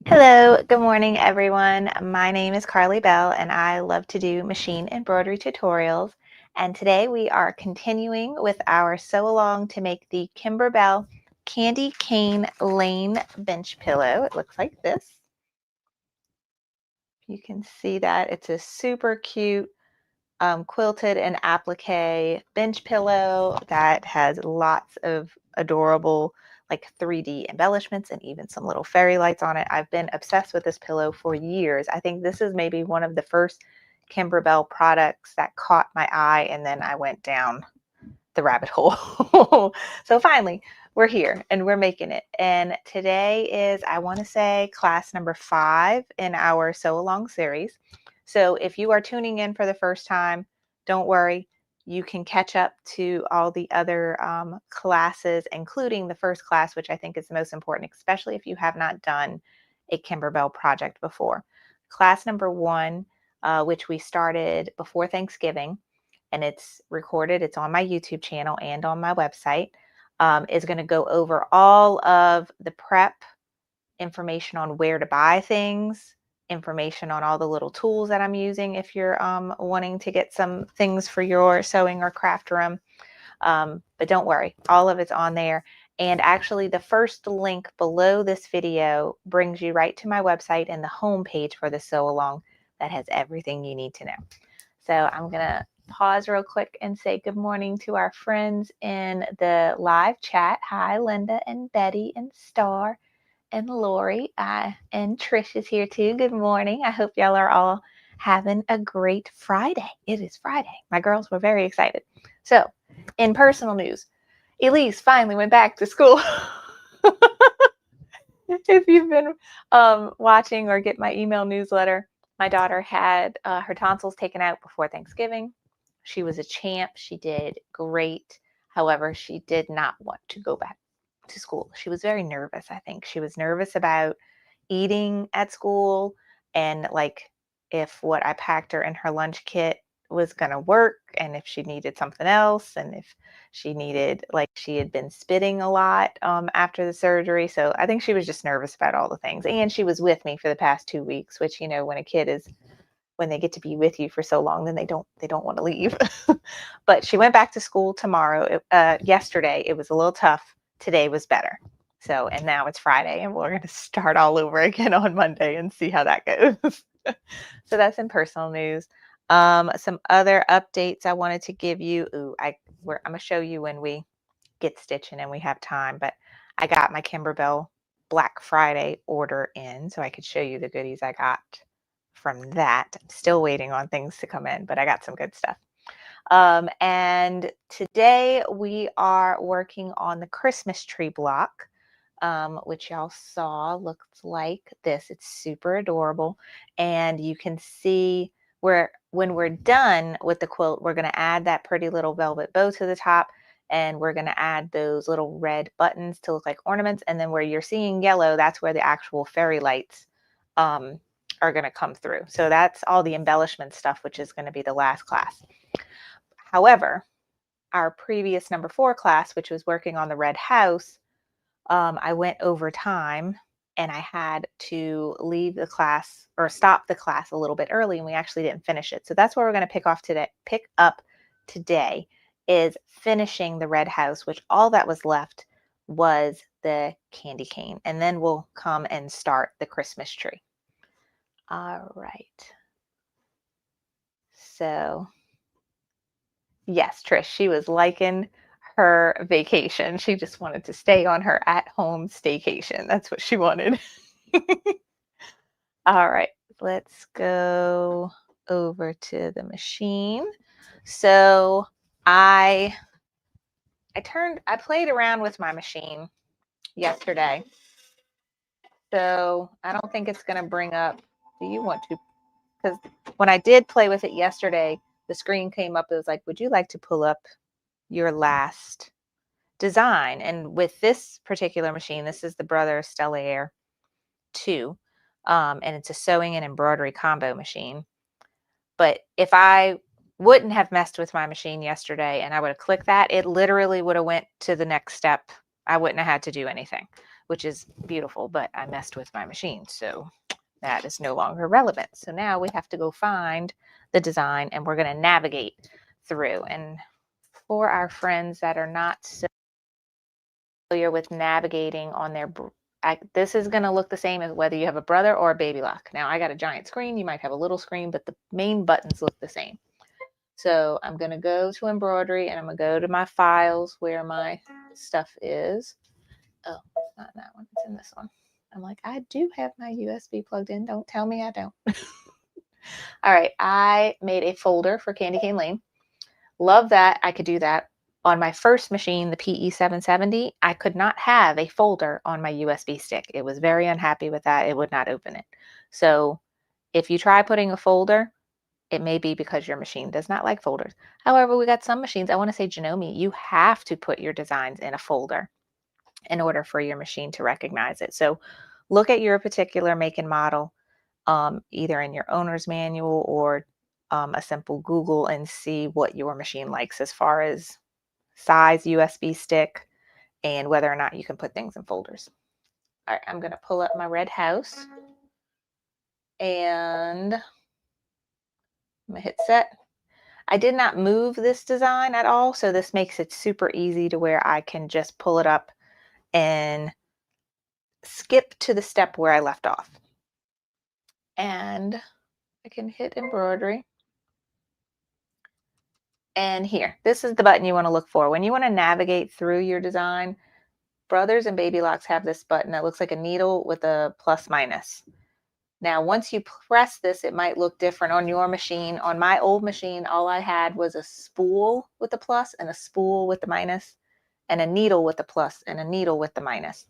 Hello, good morning, everyone. My name is Carly Bell, and I love to do machine embroidery tutorials. And today we are continuing with our sew along to make the Kimberbell Candy Cane Lane bench pillow. It looks like this. You can see that it's a super cute quilted and applique bench pillow that has lots of adorable like 3D embellishments and even some little fairy lights on it. I've been obsessed with this pillow for years. I think this is maybe one of the first Kimberbell products that caught my eye, and then I went down the rabbit hole. So finally, we're here and we're making it. And today is, I want to say, class number 5 in our sew along series. So if you are tuning in for the first time, don't worry. You can catch up to all the other classes, including the first class, which I think is the most important, especially if you have not done a Kimberbell project before. Class number 1, which we started before Thanksgiving, and it's recorded. It's on my YouTube channel and on my website, is going to go over all of the prep information on where to buy things, information on all the little tools that I'm using if you're wanting to get some things for your sewing or craft room. But don't worry, all of it's on there. And actually, the first link below this video brings you right to my website and the home page for the sew along that has everything you need to know. So I'm going to pause real quick and say good morning to our friends in the live chat. Hi, Linda and Betty and Star and Lori. And Trish is here too. Good morning. I hope y'all are all having a great Friday. It is Friday. My girls were very excited. So, in personal news, Elise finally went back to school. If you've been watching or get my email newsletter, my daughter had her tonsils taken out before Thanksgiving. She was a champ. She did great. However, she did not want to go back to school. She was very nervous, I think. She was nervous about eating at school and like if what I packed her in her lunch kit was going to work, and if she needed something else, and if she needed, like, she had been spitting a lot after the surgery. So I think she was just nervous about all the things. And she was with me for the past 2 weeks, which, you know, when a kid is, when they get to be with you for so long, then they don't want to leave. But she went back to school tomorrow. Yesterday it was a little tough. Today was better. So, and now it's Friday, and we're going to start all over again on Monday and see how that goes. So that's in personal news. Some other updates I wanted to give you. I'm going to show you when we get stitching and we have time, but I got my Kimberbell Black Friday order in, so I could show you the goodies I got from that. I'm still waiting on things to come in, but I got some good stuff. And today we are working on the Christmas tree block, which y'all saw looks like this. It's super adorable. And you can see where when we're done with the quilt, we're going to add that pretty little velvet bow to the top. And we're going to add those little red buttons to look like ornaments. And then where you're seeing yellow, that's where the actual fairy lights are going to come through. So that's all the embellishment stuff, which is going to be the last class. However, our previous number 4 class, which was working on the red house, I went over time and I had to leave the class or stop the class a little bit early, and we actually didn't finish it. So that's where we're going to pick up today is finishing the red house, which all that was left was the candy cane. And then we'll come and start the Christmas tree. All right. So yes, Trish, she was liking her vacation. She just wanted to stay on her at-home staycation. That's what she wanted. All right, let's go over to the machine. So I played around with my machine yesterday. So I don't think it's going to bring up, do you want to? Because when I did play with it yesterday, the screen came up. It was like, would you like to pull up your last design? And with this particular machine, this is the Brother Stellaire 2, and it's a sewing and embroidery combo machine. But if I wouldn't have messed with my machine yesterday and I would have clicked that, it literally would have went to the next step. I wouldn't have had to do anything. which is beautiful, but I messed with my machine. So that is no longer relevant. So now we have to go find the design and we're going to navigate through. And for our friends that are not so familiar with navigating on their, this is going to look the same as whether you have a brother or a baby lock. Now I got a giant screen, you might have a little screen, but the main buttons look the same. So I'm going to go to embroidery and I'm going to go to my files where my stuff is. Oh, it's not in that one, it's in this one. I'm like, I do have my USB plugged in. Don't tell me I don't. All right, I made a folder for Candy Cane Lane. Love that I could do that. On my first machine, the PE770, I could not have a folder on my USB stick. It was very unhappy with that. It would not open it. So if you try putting a folder, it may be because your machine does not like folders. However, we got some machines, I want to say Janome, you have to put your designs in a folder in order for your machine to recognize it. So look at your particular make and model, either in your owner's manual or a simple Google, and see what your machine likes as far as size USB stick and whether or not you can put things in folders. All right, I'm going to pull up my red house and I'm going to hit set. I did not move this design at all, so this makes it super easy to where I can just pull it up and skip to the step where I left off. And I can hit embroidery. And here, this is the button you want to look for. When you want to navigate through your design, Brothers and Baby Locks have this button that looks like a needle with a plus minus. Now, once you press this, it might look different on your machine. On my old machine, all I had was a spool with the plus and a spool with the minus, and a needle with the plus and a needle with the minus.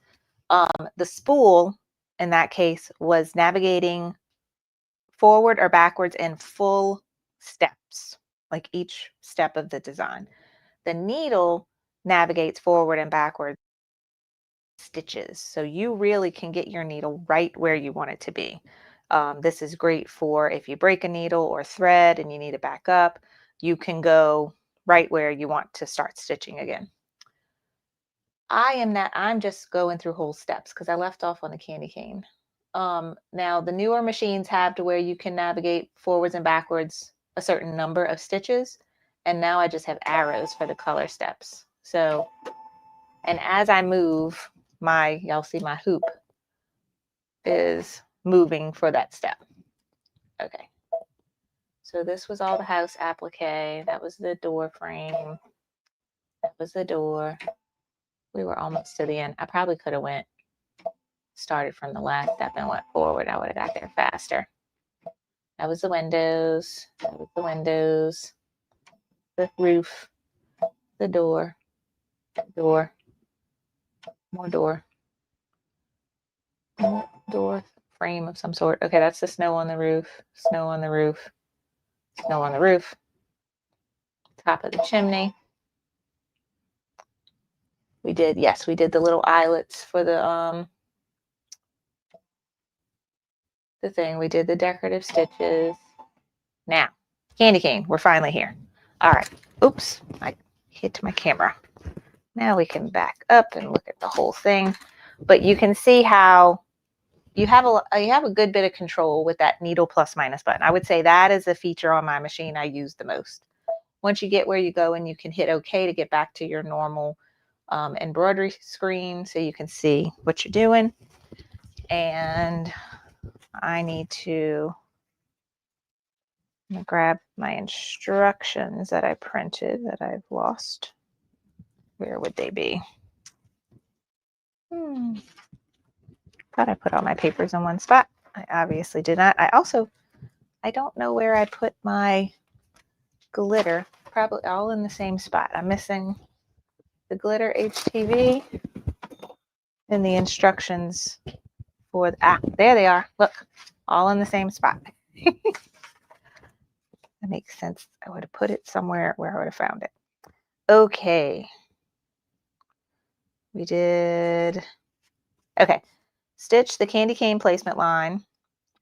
The spool, in that case, was navigating forward or backwards in full steps, like each step of the design. The needle navigates forward and backwards stitches, so you really can get your needle right where you want it to be. This is great for if you break a needle or thread and you need it back up, you can go right where you want to start stitching again. I'm just going through whole steps because I left off on the candy cane. Now the newer machines have to where you can navigate forwards and backwards a certain number of stitches, and now I just have arrows for the color steps. So, and as I move, y'all see my hoop is moving for that step. Okay. So this was all the house applique. That was the door frame. That was the door. We were almost to the end. I probably could have started from the last step and went forward. I would have got there faster. That was the windows. That was the windows. The roof. The door. Door. More door. More door. Frame of some sort. Okay, that's the snow on the roof. Snow on the roof. Snow on the roof. Top of the chimney. We did the little eyelets for the thing. We did the decorative stitches. Now, candy cane, we're finally here. All right. Oops, I hit my camera. Now we can back up and look at the whole thing. But you can see how you have a good bit of control with that needle plus minus button. I would say that is the feature on my machine I use the most. Once you get where you go, and you can hit OK to get back to your normal embroidery screen so you can see what you're doing. And I need to grab my instructions that I printed that I've lost. Where would they be? Thought I put all my papers in one spot. I obviously did not. I don't know where I put my glitter. Probably all in the same spot. I'm missing the glitter HTV and the instructions for there they are. Look, all in the same spot. That makes sense. I would have put it somewhere where I would have found it. Okay. We did. Okay. Stitch the candy cane placement line,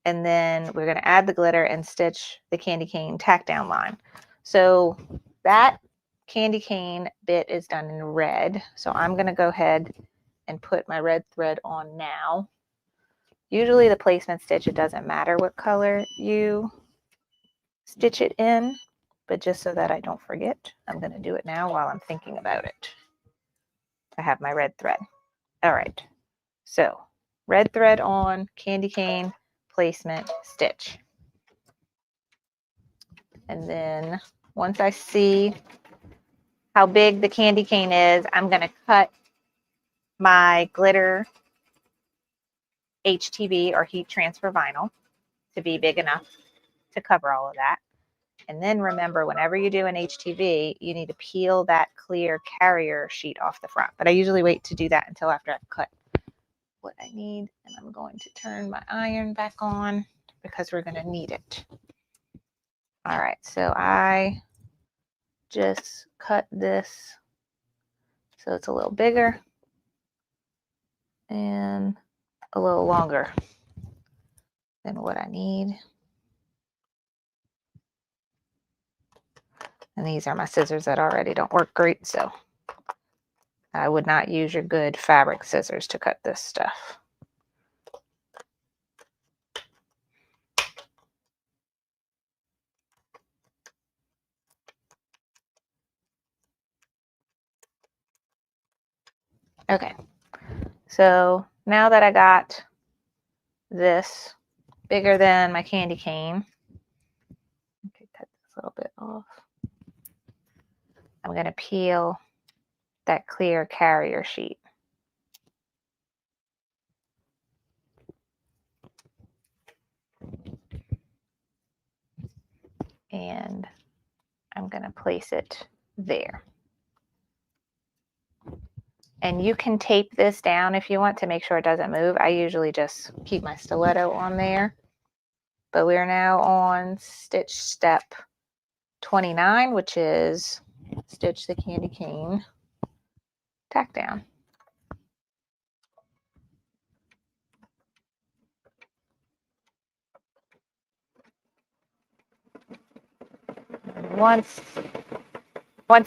and then we're going to add the glitter and stitch the candy cane tack down line. So that candy cane bit is done in red. So I'm going to go ahead and put my red thread on now. Usually the placement stitch, it doesn't matter what color you stitch it in, but just so that I don't forget, I'm going to do it now while I'm thinking about it. I have my red thread. All right, so red thread on, candy cane, placement, stitch. And then once I see how big the candy cane is, I'm going to cut my glitter HTV or heat transfer vinyl to be big enough to cover all of that. And then remember, whenever you do an HTV, you need to peel that clear carrier sheet off the front. But I usually wait to do that until after I've cut what I need. And I'm going to turn my iron back on because we're going to need it. All right, so I just cut this so it's a little bigger and a little longer than what I need. And these are my scissors that already don't work great, so I would not use your good fabric scissors to cut this stuff. Okay, so now that I got this bigger than my candy cane, okay, cut this a little bit off. I'm going to peel that clear carrier sheet. And I'm going to place it there. And you can tape this down if you want to make sure it doesn't move. I usually just keep my stiletto on there. But we're now on stitch step 29, which is stitch the candy cane, tack down. Once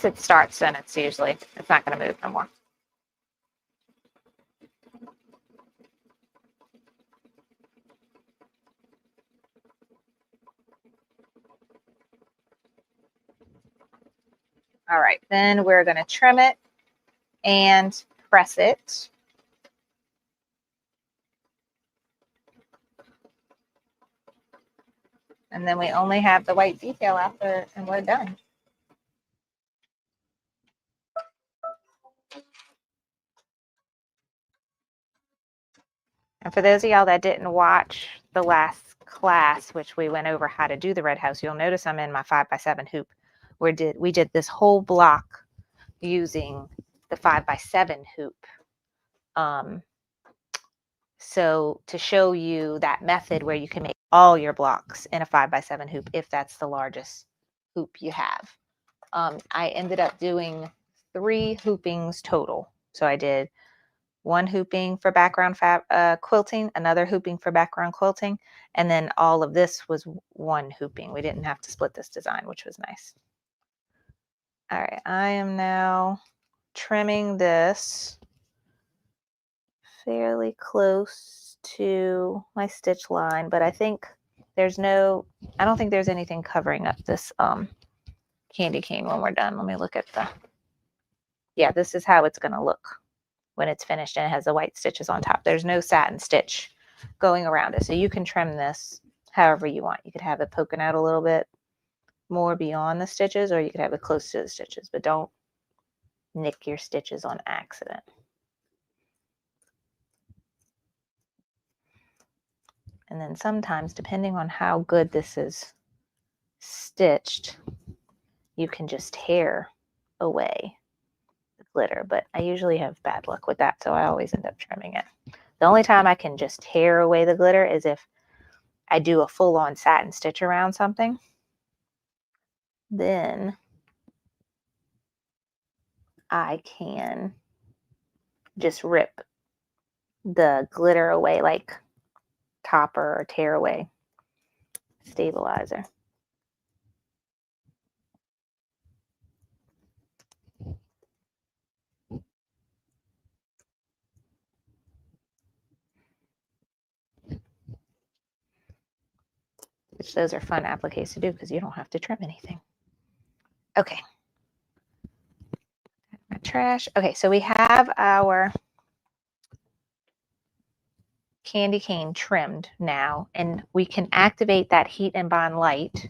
it starts, then it's not going to move no more. All right, then we're going to trim it and press it. And then we only have the white detail after, and we're done. And for those of y'all that didn't watch the last class, which we went over how to do the red house, you'll notice I'm in my 5x7 hoop. We did this whole block using the 5x7 hoop. So to show you that method where you can make all your blocks in a 5x7 hoop if that's the largest hoop you have. I ended up doing 3 hoopings total. So I did 1 hooping for background quilting, another hooping for background quilting, and then all of this was 1 hooping. We didn't have to split this design, which was nice. All right, I am now trimming this fairly close to my stitch line, but I think I don't think there's anything covering up this candy cane when we're done. Let me look at yeah, this is how it's going to look when it's finished and it has the white stitches on top. There's no satin stitch going around it. So you can trim this however you want. You could have it poking out a little bit more beyond the stitches, or you could have it close to the stitches, but don't nick your stitches on accident. And then sometimes, depending on how good this is stitched, you can just tear away the glitter, but I usually have bad luck with that, so I always end up trimming it. The only time I can just tear away the glitter is if I do a full-on satin stitch around something. Then I can just rip the glitter away like topper or tear away stabilizer. which those are fun appliques to do because you don't have to trim anything. Okay. My trash. Okay, so we have our candy cane trimmed now, and we can activate that heat and bond light.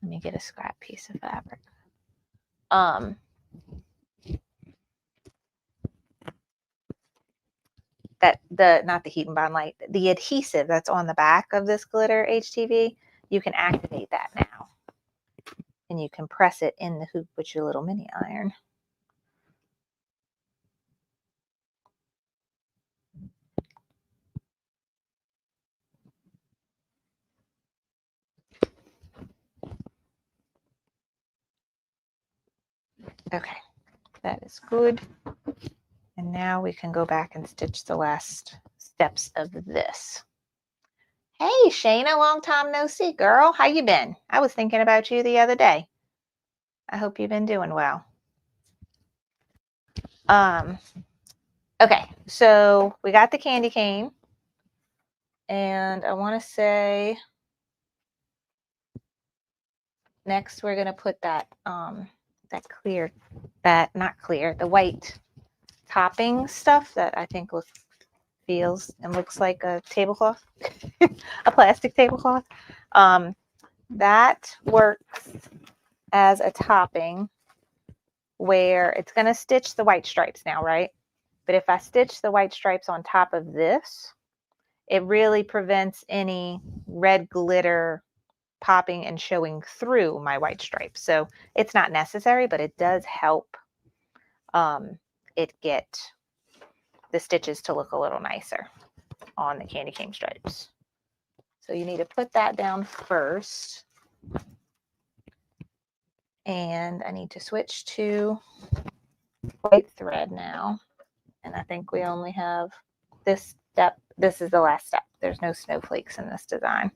Let me get a scrap piece of fabric. Not the heat and bond light, the adhesive that's on the back of this glitter HTV, you can activate that now. And you can press it in the hoop with your little mini iron. Okay, that is good. And now we can go back and stitch the last steps of this. Hey, Shayna, long time no see, girl. How you been? I was thinking about you the other day. I hope you've been doing well. Okay, so we got the candy cane. And I want to say next we're going to put that the white topping stuff that I think feels and looks like a tablecloth, a plastic tablecloth. That works as a topping where it's going to stitch the white stripes now, right? But if I stitch the white stripes on top of this, it really prevents any red glitter popping and showing through my white stripes. So it's not necessary, but it does help it get the stitches to look a little nicer on the candy cane stripes. So you need to put that down first. And I need to switch to white thread now. And I think we only have this step. This is the last step. There's no snowflakes in this design.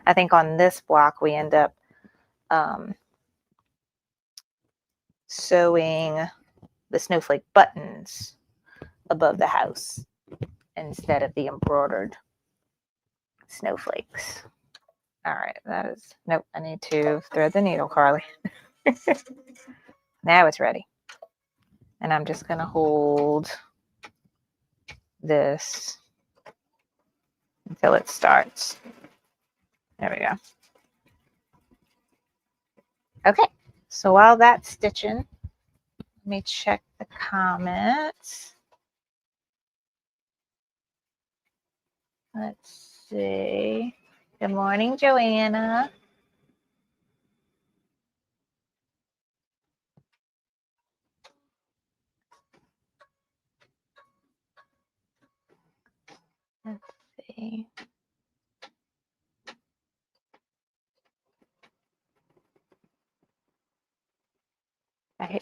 I think on this block we end up sewing the snowflake buttons above the house instead of the embroidered snowflakes. All right, nope, I need to thread the needle, Carly. Now it's ready. And I'm just going to hold this until it starts. There we go. Okay, so while that's stitching, let me check the comments. Let's see. Good morning, Joanna. Let's see.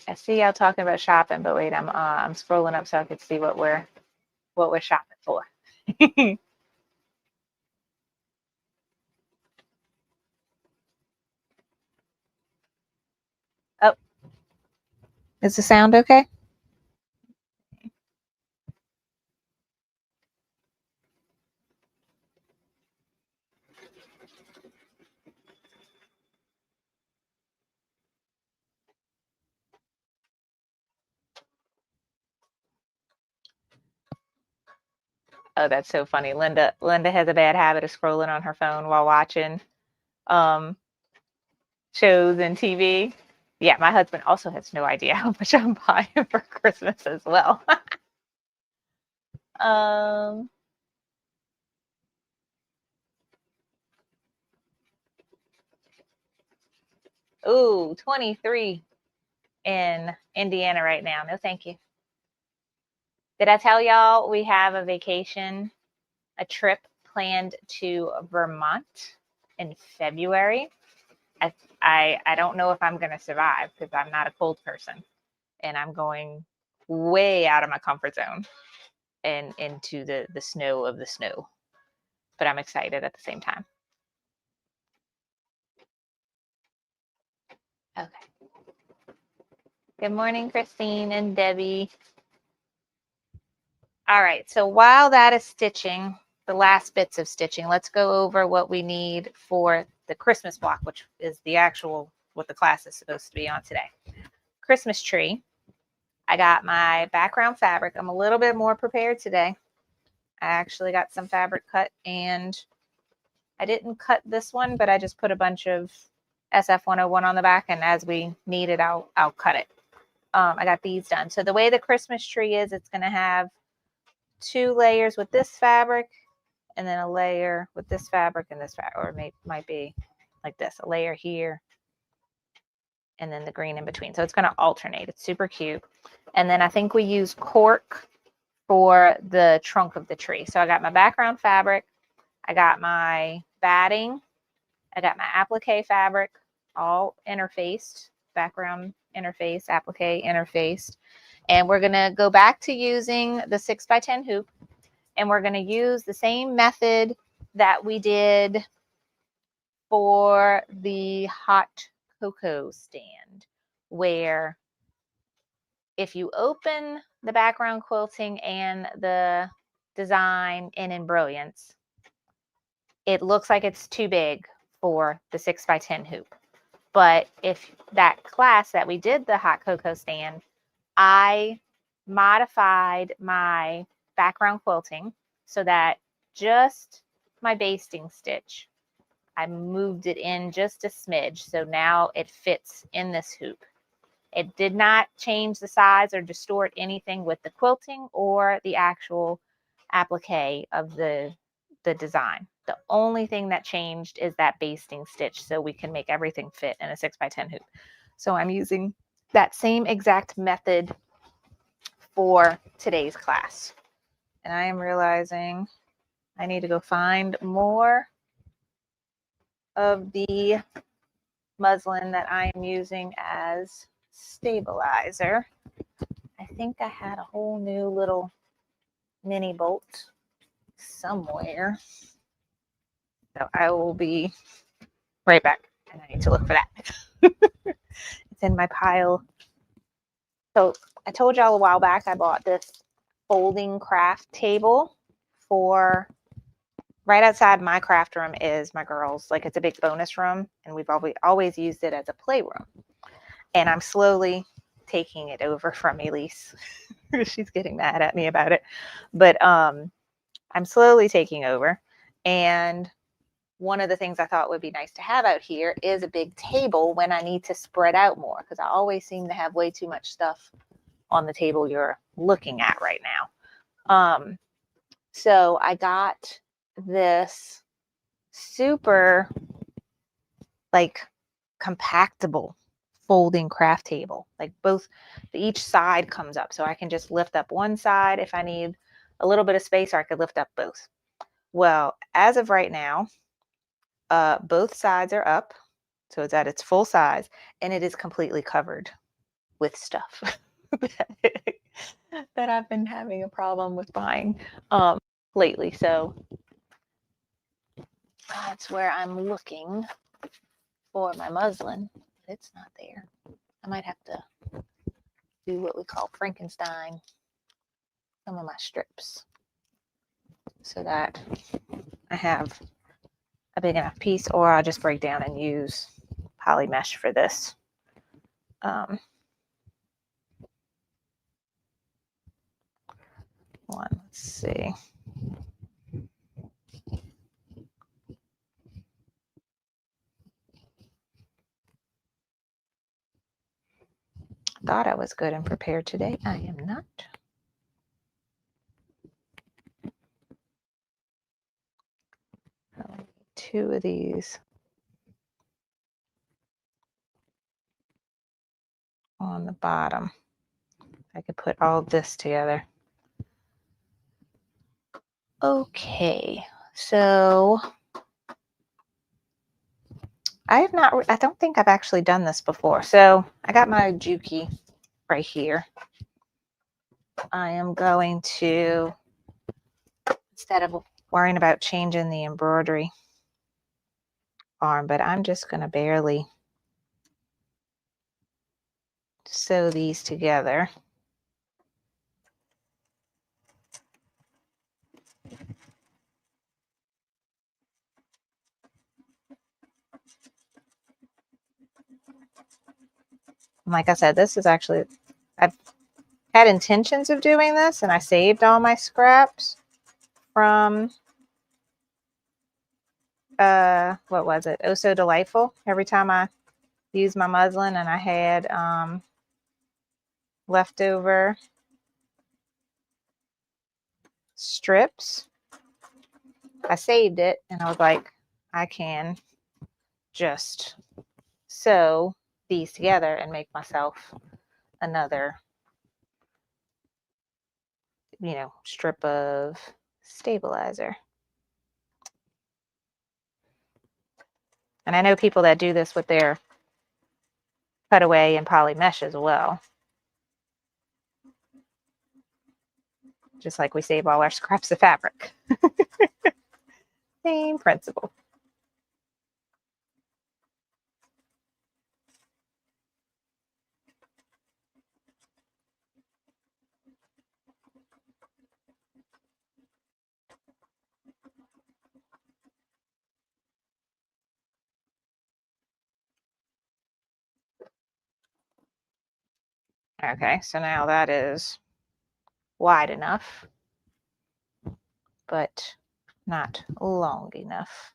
I see y'all talking about shopping, but wait, I'm scrolling up so I can see what we're shopping for. Oh, is the sound okay? Oh, that's so funny. Linda has a bad habit of scrolling on her phone while watching shows and TV. Yeah, my husband also has no idea how much I'm buying for Christmas as well. Ooh, 23 in Indiana right now. No, thank you. Did I tell y'all we have a vacation, a trip planned to Vermont in February? I don't know if I'm going to survive because I'm not a cold person, and I'm going way out of my comfort zone and into the snow of the snow. But I'm excited at the same time. Okay. Good morning, Christine and Debbie. All right, so while that is stitching, the last bits of stitching, let's go over what we need for the Christmas block, which is the actual, what the class is supposed to be on today. Christmas tree. I got my background fabric. I'm a little bit more prepared today. I actually got some fabric cut, and I didn't cut this one, but I just put a bunch of SF101 on the back, and as we need it, I'll cut it. I got these done. So the way the Christmas tree is, it's going to have 2 layers with this fabric, and then a layer with this fabric and this fabric, or it might be like this, a layer here, and then the green in between. So it's going to alternate. It's super cute. And then I think we use cork for the trunk of the tree. So I got my background fabric, I got my batting, I got my applique fabric, all interfaced, background interface, applique interfaced. And we're going to go back to using the 6x10 hoop, and we're going to use the same method that we did for the hot cocoa stand, where if you open the background quilting and the design in Brilliance, it looks like it's too big for the 6x10 hoop. But if that class that we did the hot cocoa stand, I modified my background quilting so that just my basting stitch, I moved it in just a smidge. So now it fits in this hoop. It did not change the size or distort anything with the quilting or the actual applique of the design. The only thing that changed is that basting stitch, so we can make everything fit in a 6x10 hoop. So I'm using that same exact method for today's class. And I am realizing I need to go find more of the muslin that I am using as stabilizer. I think I had a whole new little mini bolt somewhere. So I will be right back, and I need to look for that. It's in my pile. So I told y'all a while back I bought this folding craft table for right outside my craft room is my girls. Like, it's a big bonus room, and we've always used it as a playroom. And I'm slowly taking it over from Elise. She's getting mad at me about it. But I'm slowly taking over. And one of the things I thought would be nice to have out here is a big table when I need to spread out more, because I always seem to have way too much stuff on the table you're looking at right now. So I got this super like compactable folding craft table. Like each side comes up, so I can just lift up one side if I need a little bit of space, or I could lift up both. Well, as of right now, both sides are up, so it's at its full size, and it is completely covered with stuff that I've been having a problem with buying lately. So that's where I'm looking for my muslin. It's not there. I might have to do what we call Frankenstein some of my strips so that I have a big enough piece, or I'll just break down and use poly mesh for this. Let's see. Thought I was good and prepared today. I am not. Two of these on the bottom. I could put all of this together. Okay, so I don't think I've actually done this before. So I got my Juki right here. I am going to, instead of worrying about changing the embroidery arm, but I'm just going to barely sew these together. Like I said, this is actually, I've had intentions of doing this, and I saved all my scraps from, what was it? Oh So Delightful. Every time I used my muslin and I had leftover strips, I saved it, and I was like, I can just sew these together and make myself another, strip of stabilizer. And I know people that do this with their cutaway and poly mesh as well. Just like we save all our scraps of fabric. Same principle. Okay, so now that is wide enough, but not long enough.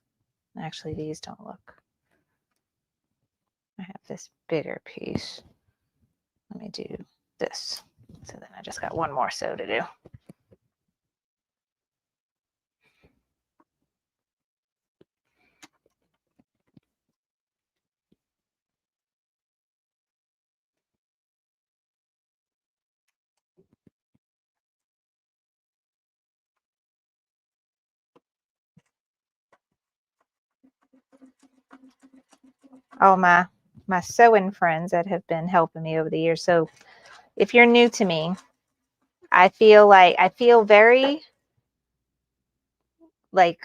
Actually, these don't look. I have this bigger piece. Let me do this. So then I just got one more sew to do. Oh, my sewing friends that have been helping me over the years. So if you're new to me, I feel very, like,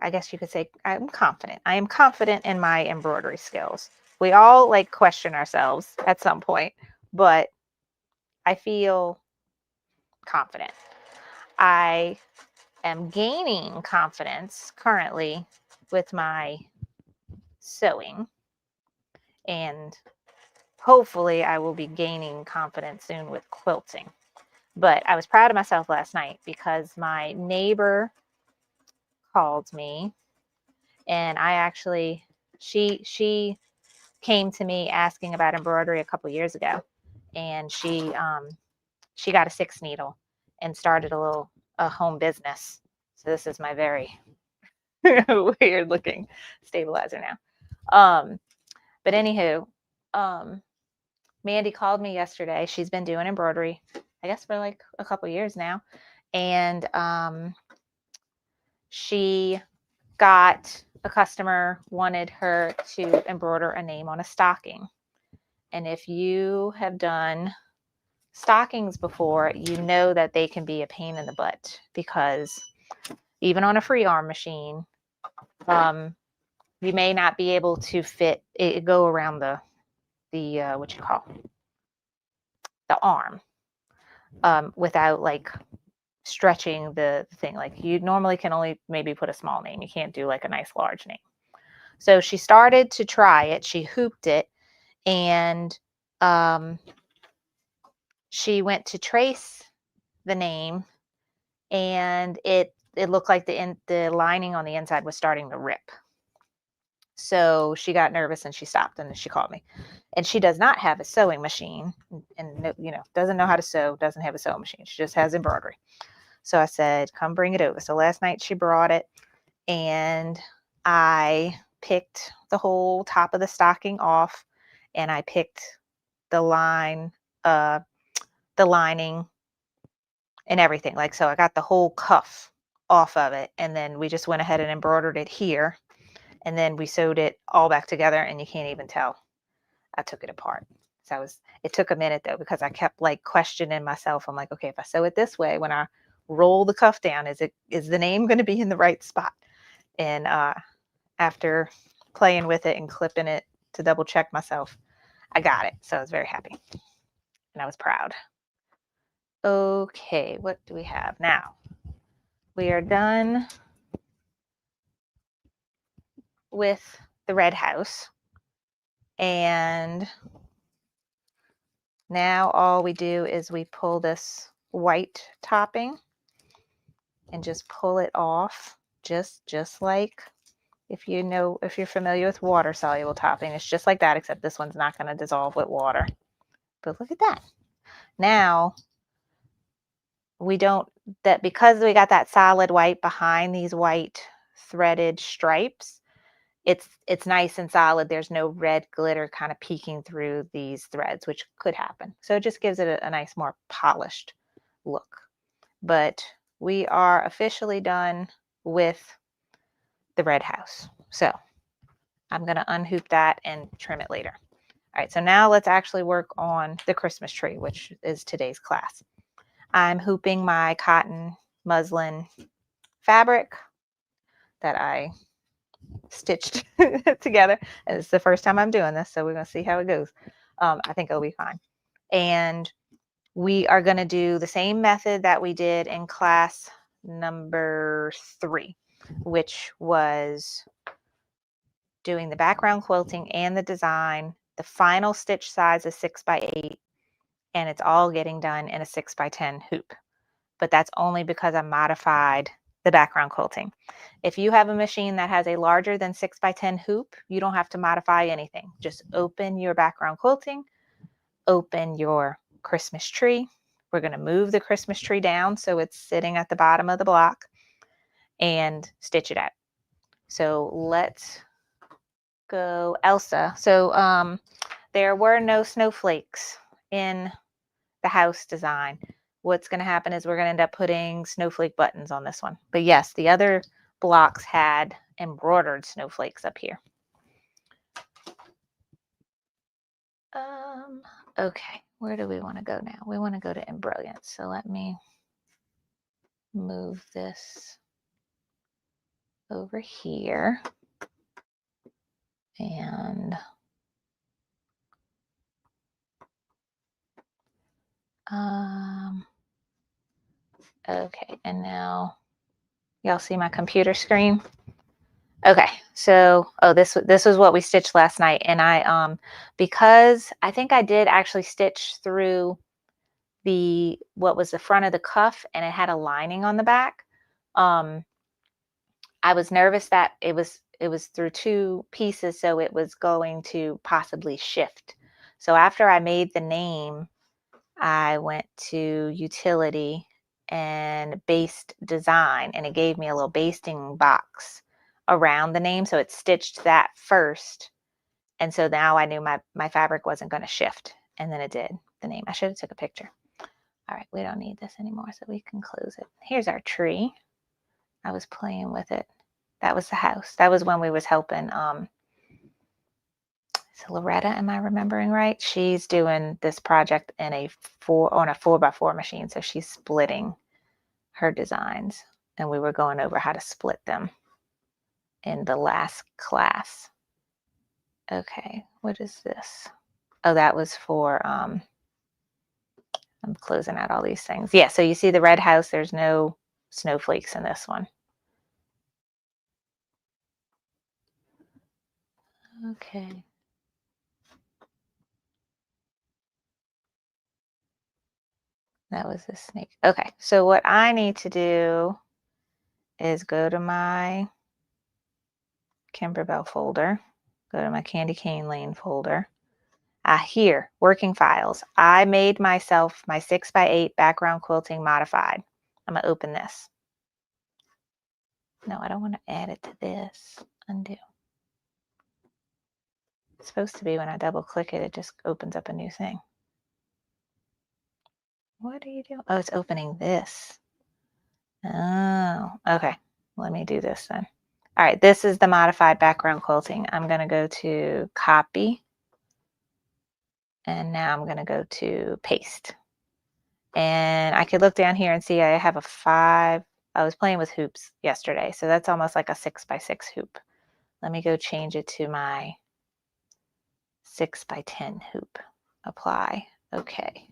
I guess you could say I'm confident. I am confident in my embroidery skills. We all like question ourselves at some point, but I feel confident. I am gaining confidence currently with my sewing, and hopefully I will be gaining confidence soon with quilting. But I was proud of myself last night because my neighbor called me, and she came to me asking about embroidery a couple years ago, and she got a 6 needle and started a home business. So this is my very weird looking stabilizer now. But anywho, Mandy called me yesterday. She's been doing embroidery, I guess, for like a couple years now, and she got a customer wanted her to embroider a name on a stocking. And if you have done stockings before, you know that they can be a pain in the butt, because even on a free arm machine, you may not be able to fit it, go around the what you call the arm, without like stretching the thing. Like, you normally can only maybe put a small name. You can't do like a nice large name. So she started to try it. She hooped it, and she went to trace the name, and it looked like the lining on the inside was starting to rip. So she got nervous and she stopped, and she called me. And she does not have a sewing machine, and doesn't know how to sew, doesn't have a sewing machine. She just has embroidery. So I said, come bring it over. So last night she brought it, and I picked the whole top of the stocking off, and I picked the line, the lining and everything. Like, so I got the whole cuff off of it, and then we just went ahead and embroidered it here, and then we sewed it all back together, and you can't even tell I took it apart. So it took a minute though, because I kept like questioning myself. I'm like, okay, if I sew it this way, when I roll the cuff down, is the name going to be in the right spot? And after playing with it and clipping it to double check myself, I got it. So I was very happy, and I was proud. Okay, what do we have now? We are done with the red house, and Now all we do is we pull this white topping and just pull it off, just like if you're familiar with water soluble topping, it's just like that, except this one's not going to dissolve with water. But look at that. Now because we got that solid white behind these white threaded stripes, it's nice and solid. There's no red glitter kind of peeking through these threads, which could happen. So it just gives it a nice, more polished look. But we are officially done with the red house. So I'm going to unhoop that and trim it later. All right, so now let's actually work on the Christmas tree, which is today's class. I'm hooping my cotton muslin fabric that I stitched together. And it's the first time I'm doing this, so we're going to see how it goes. I think it'll be fine. And we are going to do the same method that we did in class number 3, which was doing the background quilting and the design. The final stitch size is 6x8, and it's all getting done in a 6x10 hoop. But that's only because I modified the background quilting. If you have a machine that has a larger than 6x10 hoop, you don't have to modify anything. Just open your background quilting, open your Christmas tree. We're going to move the Christmas tree down so it's sitting at the bottom of the block, and stitch it out. So let's go Elsa. So there were no snowflakes in the house design. What's going to happen is we're going to end up putting snowflake buttons on this one. But yes, the other blocks had embroidered snowflakes up here. Okay, where do we want to go now? We want to go to Embrilliance. So let me move this over here. And okay, and now y'all see my computer screen? Okay, so this was what we stitched last night, and I because I think I did actually stitch through what was the front of the cuff, and it had a lining on the back. I was nervous that it was through 2 pieces, so it was going to possibly shift. So after I made the name, I went to utility and based design, and it gave me a little basting box around the name. So it stitched that first. And so now I knew my fabric wasn't going to shift. And then it did the name. I should have took a picture. All right, we don't need this anymore, so we can close it. Here's our tree. I was playing with it. That was the house. That was when we was helping so Loretta, am I remembering right? She's doing this project in on a 4x4 machine. So she's splitting her designs, and we were going over how to split them in the last class. Okay, what is this? Oh, that was for, I'm closing out all these things. Yeah, so you see the red house, there's no snowflakes in this one. Okay. That was a snake. Okay, so what I need to do is go to my Kimberbell folder, go to my Candy Cane Lane folder. Here, working files. I made myself my 6x8 background quilting modified. I'm going to open this. No, I don't want to add it to this. Undo. It's supposed to be when I double click it, it just opens up a new thing. What are you doing? Oh, it's opening this. Oh, okay. Let me do this then. All right, this is the modified background quilting. I'm going to go to copy. And now I'm going to go to paste. And I could look down here and see I have a 5. I was playing with hoops yesterday, so that's almost like a 6x6 hoop. Let me go change it to my 6x10 hoop. Apply. Okay.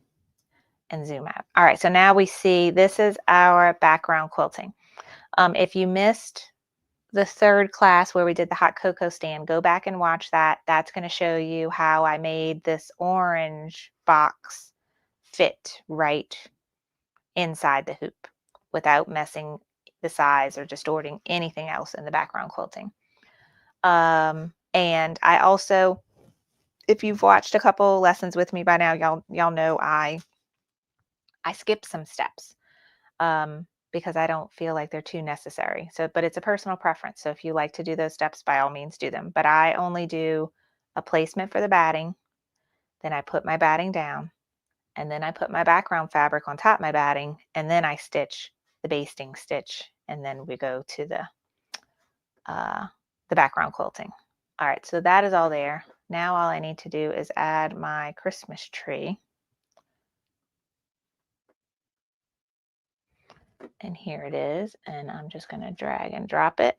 And zoom out. All right, so now we see this is our background quilting. If you missed the third class where we did the hot cocoa stand, go back and watch that. That's going to show you how I made this orange box fit right inside the hoop without messing the size or distorting anything else in the background quilting. And I also, if you've watched a couple lessons with me by now, y'all know I skip some steps because I don't feel like they're too necessary. So, but it's a personal preference. So if you like to do those steps, by all means do them. But I only do a placement for the batting, then I put my batting down, and then I put my background fabric on top of my batting, and then I stitch the basting stitch, and then we go to the background quilting. All right, so that is all there. Now all I need to do is add my Christmas tree. And here it is, and I'm just going to drag and drop it.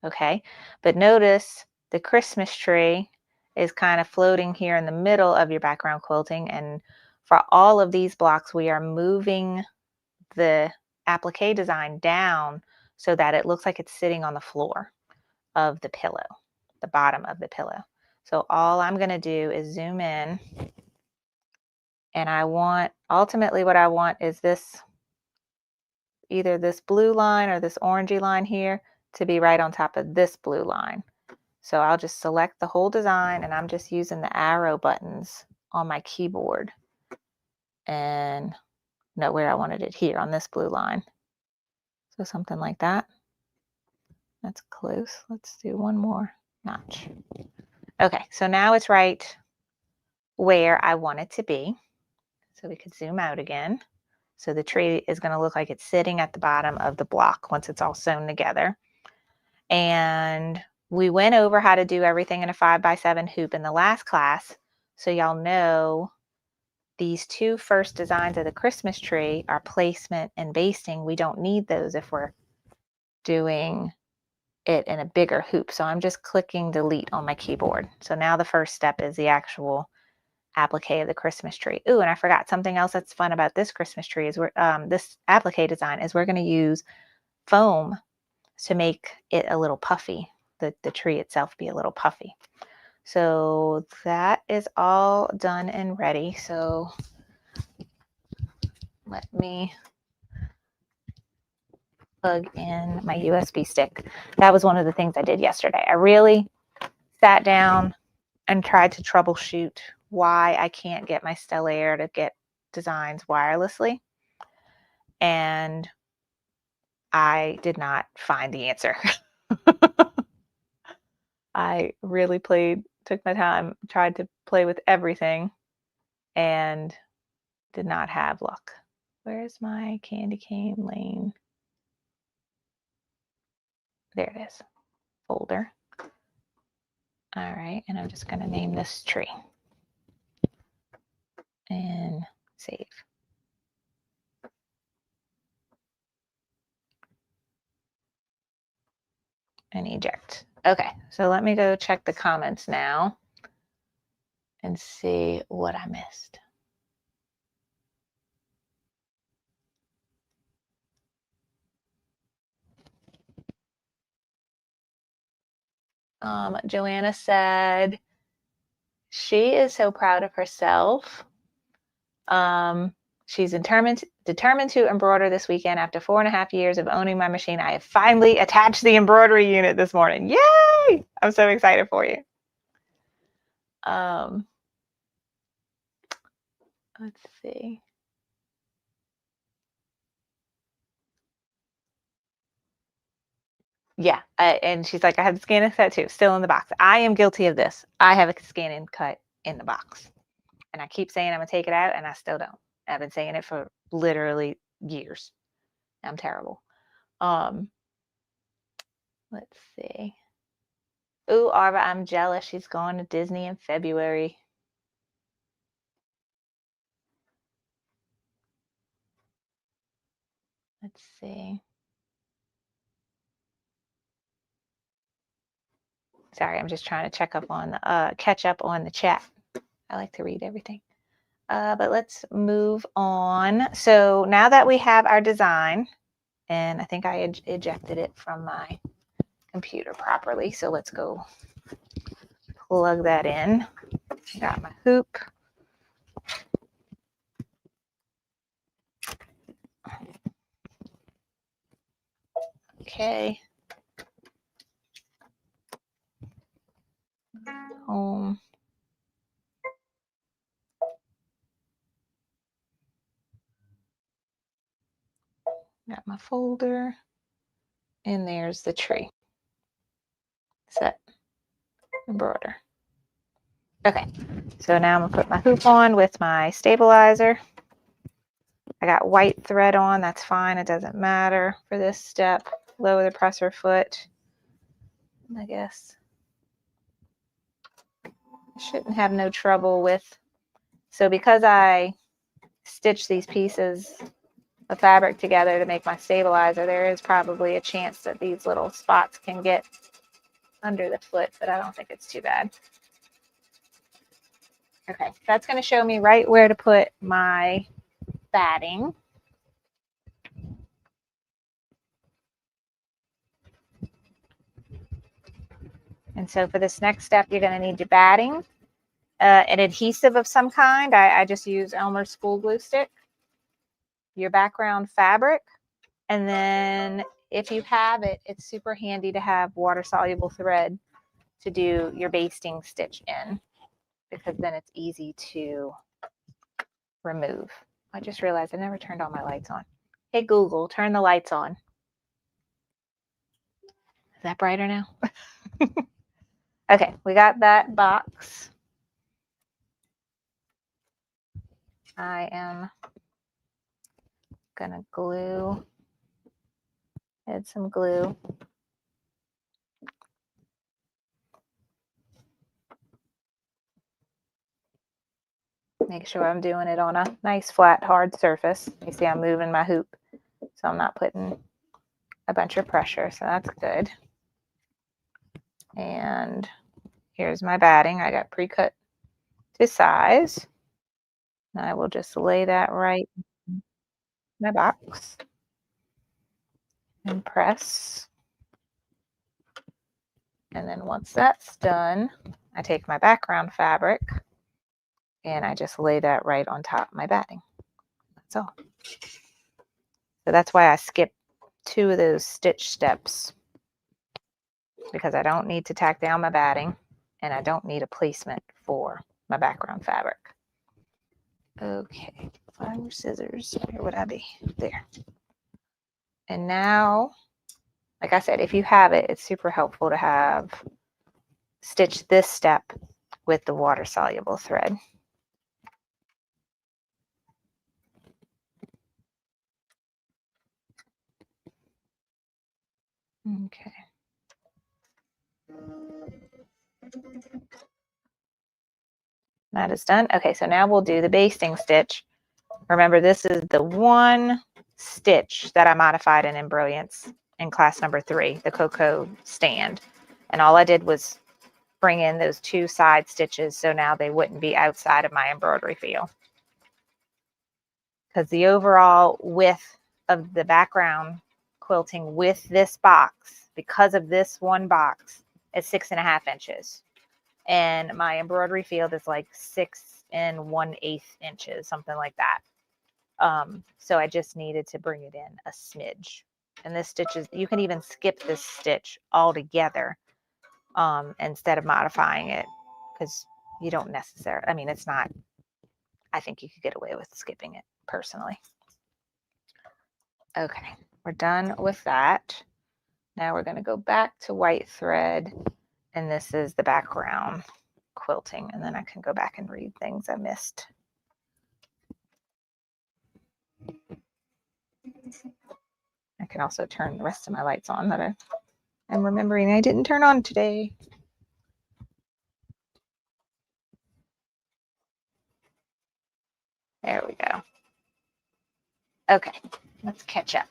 Okay, but notice the Christmas tree is kind of floating here in the middle of your background quilting, and for all of these blocks we are moving the applique design down so that it looks like it's sitting on the floor of the pillow, the bottom of the pillow. So all I'm going to do is zoom in, and I want, ultimately what I want is this, either this blue line or this orangey line here to be right on top of this blue line. So I'll just select the whole design, and I'm just using the arrow buttons on my keyboard and know where I wanted it here on this blue line. So something like that. That's close. Let's do one more notch. Okay, so now it's right where I want it to be. So we could zoom out again. So the tree is going to look like it's sitting at the bottom of the block once it's all sewn together. And we went over how to do everything in a 5x7 hoop in the last class. So y'all know these two first designs of the Christmas tree are placement and basting. We don't need those if we're doing it in a bigger hoop. So I'm just clicking delete on my keyboard. So now the first step is the actual applique of the Christmas tree. Ooh, and I forgot something else that's fun about this Christmas tree is this applique design is we're going to use foam to make it a little puffy, the tree itself be a little puffy. So that is all done and ready. So let me plug in my USB stick. That was one of the things I did yesterday. I really sat down and tried to troubleshoot why I can't get my Stellaire to get designs wirelessly. And I did not find the answer. I really took my time, tried to play with everything, and did not have luck. Where's my candy cane lane? There it is, folder. All right, and I'm just going to name this tree and save. And eject. Okay, so let me go check the comments now and see what I missed. Joanna said she is so proud of herself. She's determined to embroider this weekend. After 4.5 years of owning my machine, I have finally attached the embroidery unit this morning. Yay! I'm so excited for you. Let's see. Yeah, and she's like, I have the scan and cut too, still in the box. I am guilty of this. I have a scan and cut in the box. And I keep saying I'm going to take it out, and I still don't. I've been saying it for literally years. I'm terrible. Let's see. Ooh, Arva, I'm jealous. She's going to Disney in February. Let's see. Sorry, I'm just trying to catch up on the chat. I like to read everything. But let's move on. So now that we have our design, and I think I ejected it from my computer properly. So let's go plug that in. Got my hoop. Okay. Home. Got my folder. And there's the tree. Set. Embroider. Okay. So now I'm going to put my hoop on with my stabilizer. I got white thread on. That's fine. It doesn't matter for this step. Lower the presser foot. I guess. Shouldn't have no trouble with. So because I stitch these pieces of fabric together to make my stabilizer, there is probably a chance that these little spots can get under the foot, but I don't think it's too bad. Okay, that's going to show me right where to put my batting. And so for this next step, you're going to need your batting, an adhesive of some kind. I just use Elmer's school glue stick, your background fabric, and then if you have it, it's super handy to have water-soluble thread to do your basting stitch in, because then it's easy to remove. I just realized I never turned all my lights on. Hey Google, turn the lights on. Is that brighter now? Okay, we got that box. I am gonna add some glue. Make sure I'm doing it on a nice flat hard surface. You see I'm moving my hoop, so I'm not putting a bunch of pressure, so that's good. And here's my batting. I got pre-cut to size. And I will just lay that right in my box and press. And then once that's done, I take my background fabric and I just lay that right on top of my batting. That's all. So that's why I skip 2 of those stitch steps, because I don't need to tack down my batting and I don't need a placement for my background fabric. Okay, flower scissors, where would I be? There. And now, like I said, if you have it, it's super helpful to have stitch this step with the water soluble thread. Okay. That is done. Okay, so now we'll do the basting stitch. Remember, this is the one stitch that I modified in Embrilliance in class number 3, the Cocoa stand. And all I did was bring in those 2 side stitches so now they wouldn't be outside of my embroidery field. Because the overall width of the background quilting with this box, because of this one box, is 6.5 inches. And my embroidery field is like 6 1/8 inches, something like that. So I just needed to bring it in a smidge. And this stitch is, you can even skip this stitch altogether instead of modifying it, because you don't necessarily, I mean, it's not, I think you could get away with skipping it personally. Okay, we're done with that. Now we're going to go back to white thread, and this is the background quilting, and then I can go back and read things I missed. I can also turn the rest of my lights on that I'm remembering I didn't turn on today. There we go. Okay, let's catch up.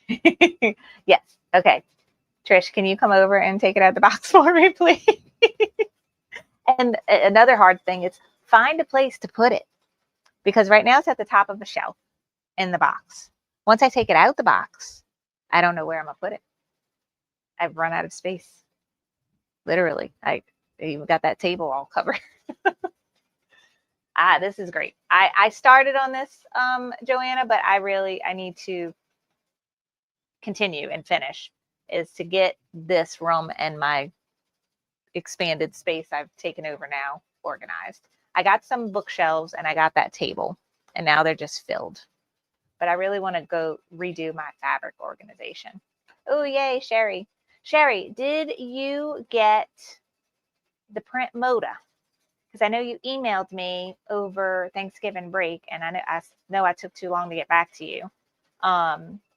Yes. Okay. Trish, can you come over and take it out of the box for me, please? And another hard thing is find a place to put it, because right now it's at the top of a shelf in the box. Once I take it out the box, I don't know where I'm going to put it. I've run out of space. Literally. I even got that table all covered. This is great. I started on this, Joanna, but I need to continue and finish, is to get this room and my expanded space I've taken over now organized. I got some bookshelves and I got that table, and now they're just filled. But I really want to go redo my fabric organization. Oh, yay, Sherry. Sherry, did you get the print Moda? Because I know you emailed me over Thanksgiving break, and I know I took too long to get back to you.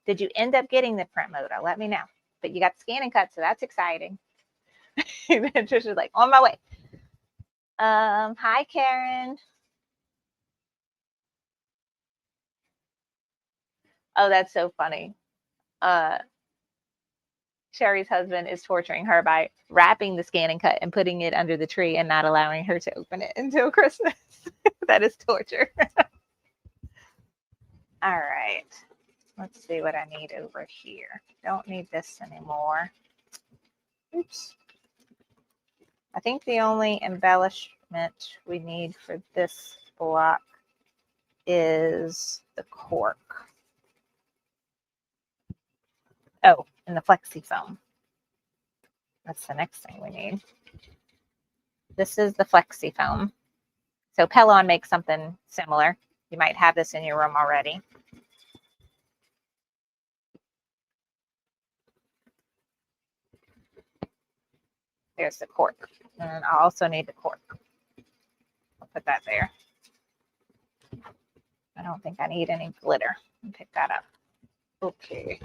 Did you end up getting the print Moda? Let me know. But you got the scan and cut, so that's exciting. Trisha's like, on my way. Hi, Karen. Oh, that's so funny. Sherry's husband is torturing her by wrapping the scan and cut and putting it under the tree and not allowing her to open it until Christmas. That is torture. All right. Let's see what I need over here. Don't need this anymore. Oops. I think the only embellishment we need for this block is the cork. Oh, and the flexi foam. That's the next thing we need. This is the flexi foam. So Pellon makes something similar. You might have this in your room already. There's the cork. And I'll also need the cork. I'll put that there. I don't think I need any glitter. I'll pick that up. Okay.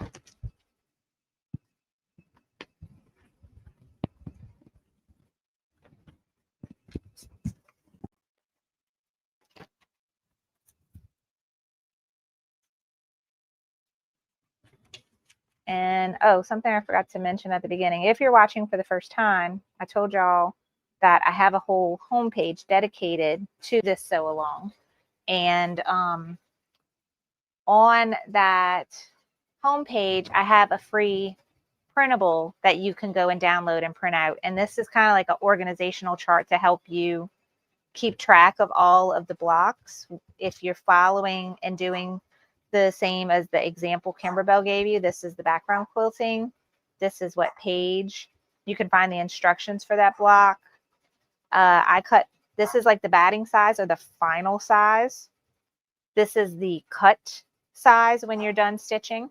And oh, something I forgot to mention at the beginning. If you're watching for the first time, I told y'all that I have a whole homepage dedicated to this sew along. And on that homepage, I have a free printable that you can go and download and print out. And this is kind of like an organizational chart to help you keep track of all of the blocks. If you're following and doing the same as the example Kimberbell gave you, this is the background quilting. This is what page. You can find the instructions for that block. I cut, this is like the batting size or the final size. This is the cut size when you're done stitching.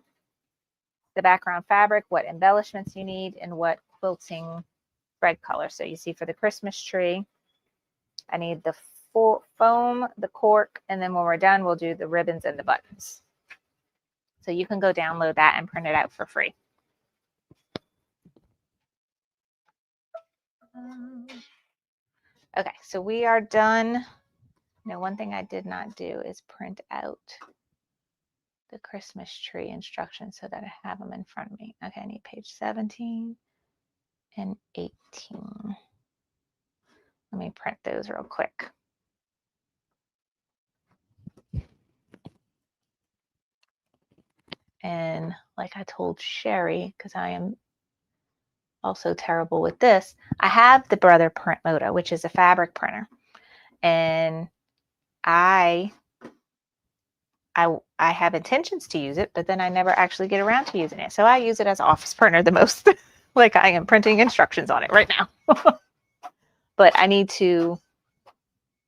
The background fabric, what embellishments you need, and what quilting thread color. So you see for the Christmas tree, I need the foam, the cork, and then when we're done, we'll do the ribbons and the buttons. So you can go download that and print it out for free. Okay, so we are done. Now, one thing I did not do is print out the Christmas tree instructions so that I have them in front of me. Okay, I need page 17 and 18. Let me print those real quick. And like I told Sherry, because I am also terrible with this, I have the Brother Print Moda, which is a fabric printer. And I have intentions to use it, but then I never actually get around to using it. So I use it as office printer the most. Like I am printing instructions on it right now. But I need to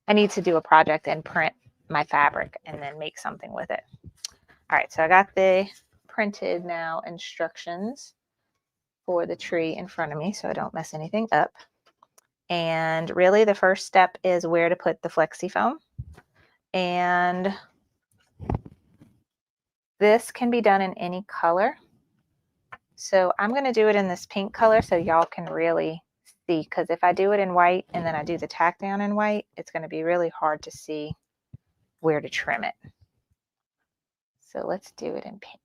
do a project and print my fabric and then make something with it. All right, so I got the printed now instructions for the tree in front of me so I don't mess anything up. And really the first step is where to put the flexi foam. And this can be done in any color. So I'm going to do it in this pink color so y'all can really see, because if I do it in white and then I do the tack down in white, it's going to be really hard to see where to trim it. So let's do it in pink.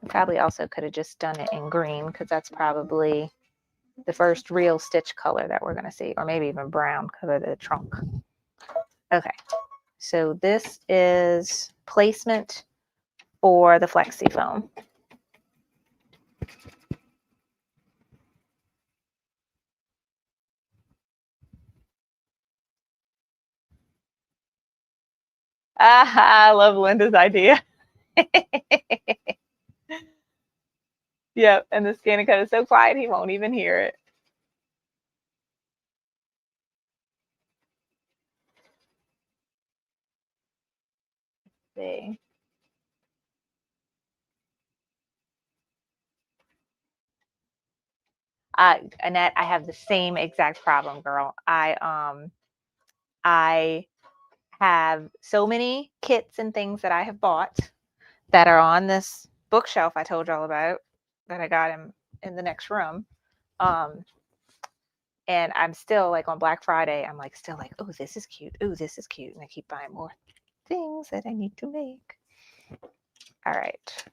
I probably also could have just done it in green because that's probably the first real stitch color that we're going to see, or maybe even brown because of the trunk. Okay, so this is placement for the flexi foam. Ah, I love Linda's idea. Yep, and the scan and cut is so quiet he won't even hear it. Let's see. Annette, I have the same exact problem, girl. I have so many kits and things that I have bought that are on this bookshelf I told y'all about that I got in the next room. And I'm still like on Black Friday, I'm like still like, oh, this is cute. Oh, this is cute. And I keep buying more things that I need to make. All right.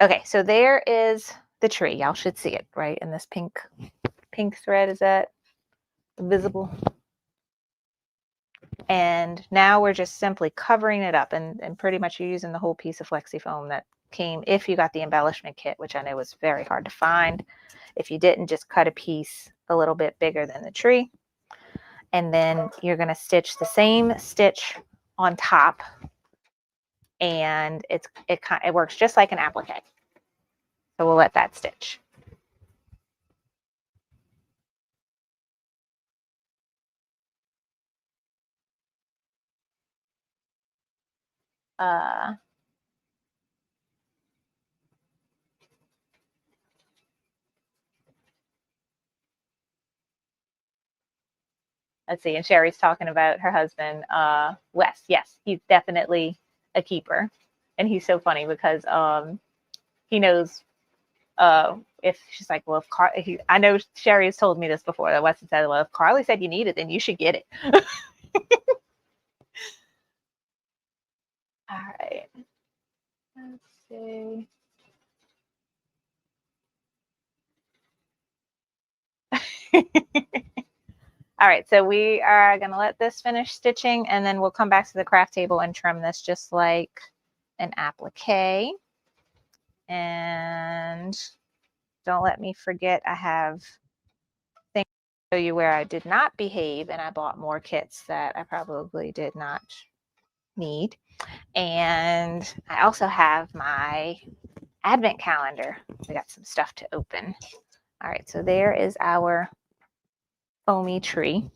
Okay, so there is the tree. Y'all should see it, right? In this pink thread, is that visible? And now we're just simply covering it up, and pretty much you're using the whole piece of flexi foam that came if you got the embellishment kit, which I know was very hard to find. If you didn't, just cut a piece a little bit bigger than the tree. And then you're going to stitch the same stitch on top, and it works just like an applique. So we'll let that stitch. Let's see, and Sherry's talking about her husband, Wes. Yes, he's definitely a keeper, and he's so funny because he knows if she's like, well, if I know Sherry has told me this before. That Wes said, well, if Carly said you need it, then you should get it. All right, let's see. All right, so we are going to let this finish stitching, and then we'll come back to the craft table and trim this just like an applique. And don't let me forget, I have things to show you where I did not behave, and I bought more kits that I probably did not need. And I also have my advent calendar. We got some stuff to open. All right, so there is our foamy tree.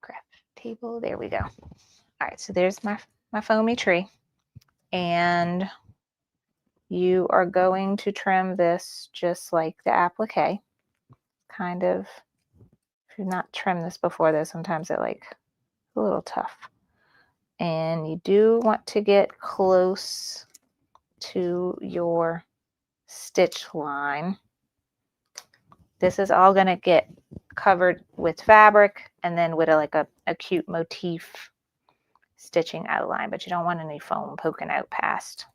Craft table, there we go. All right, so there's my foamy tree, and you are going to trim this just like the applique. Kind of, if you've not trimmed this before, though, sometimes it like a little tough. And you do want to get close to your stitch line. This is all going to get covered with fabric and then with a cute motif stitching outline, but you don't want any foam poking out past